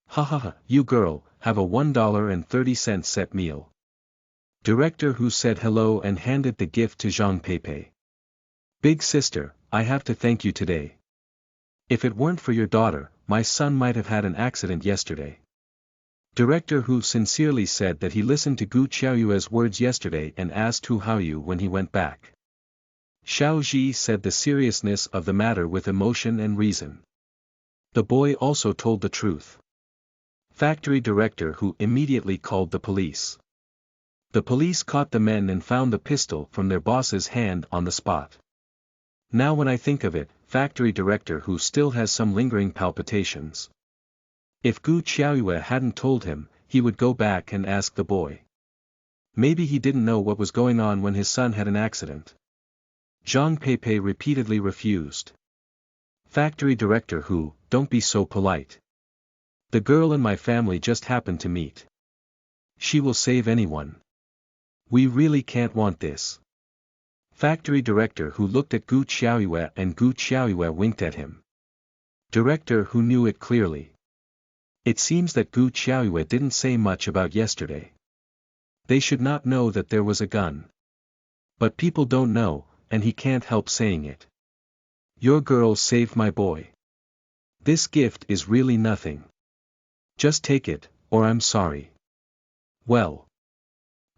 Ha ha ha, you girl, have a $1.30 set meal. Director Hu said hello and handed the gift to Zhang Peipei. Big sister, I have to thank you today. If it weren't for your daughter, my son might have had an accident yesterday. Director Hu sincerely said that he listened to Gu Qiaoyue's words yesterday and asked Hu Haoyu when he went back. Xiao Ji said the seriousness of the matter with emotion and reason. The boy also told the truth. Factory director Hu immediately called the police. The police caught the men and found the pistol from their boss's hand on the spot. Now when I think of it, factory director Hu still has some lingering palpitations. If Gu Qiaoyue hadn't told him, he would go back and ask the boy. Maybe he didn't know what was going on when his son had an accident. Zhang Peipei repeatedly refused. Factory director Hu, don't be so polite. The girl and my family just happened to meet. She will save anyone. We really can't want this. Factory director Hu looked at Gu Qiaoyue and Gu Qiaoyue winked at him. Director Hu knew it clearly. It seems that Gu Qiaoyue didn't say much about yesterday. They should not know that there was a gun. But people don't know, and he can't help saying it. Your girl saved my boy. This gift is really nothing. Just take it, or I'm sorry. Well.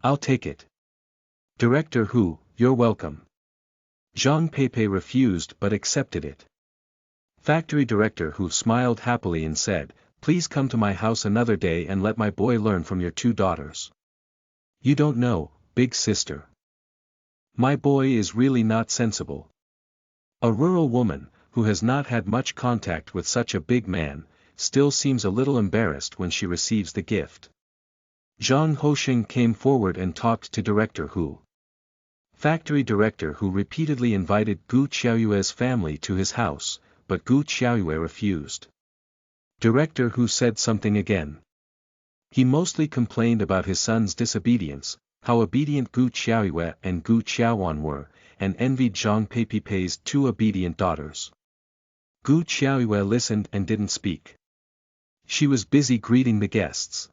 I'll take it. Director Hu, you're welcome. Zhang Peipei refused but accepted it. Factory Director Hu smiled happily and said, please come to my house another day and let my boy learn from your two daughters. You don't know, big sister. My boy is really not sensible. A rural woman, who has not had much contact with such a big man, still seems a little embarrassed when she receives the gift. Zhang Hosheng came forward and talked to Director Hu. Factory Director Hu repeatedly invited Gu Qiaoyue's family to his house, but Gu Qiaoyue refused. Director Hu said something again. He mostly complained about his son's disobedience, how obedient Gu Qiaoyue and Gu Qiaowan were, and envied Zhang Peipei's two obedient daughters. Gu Qiaoyue listened and didn't speak. She was busy greeting the guests.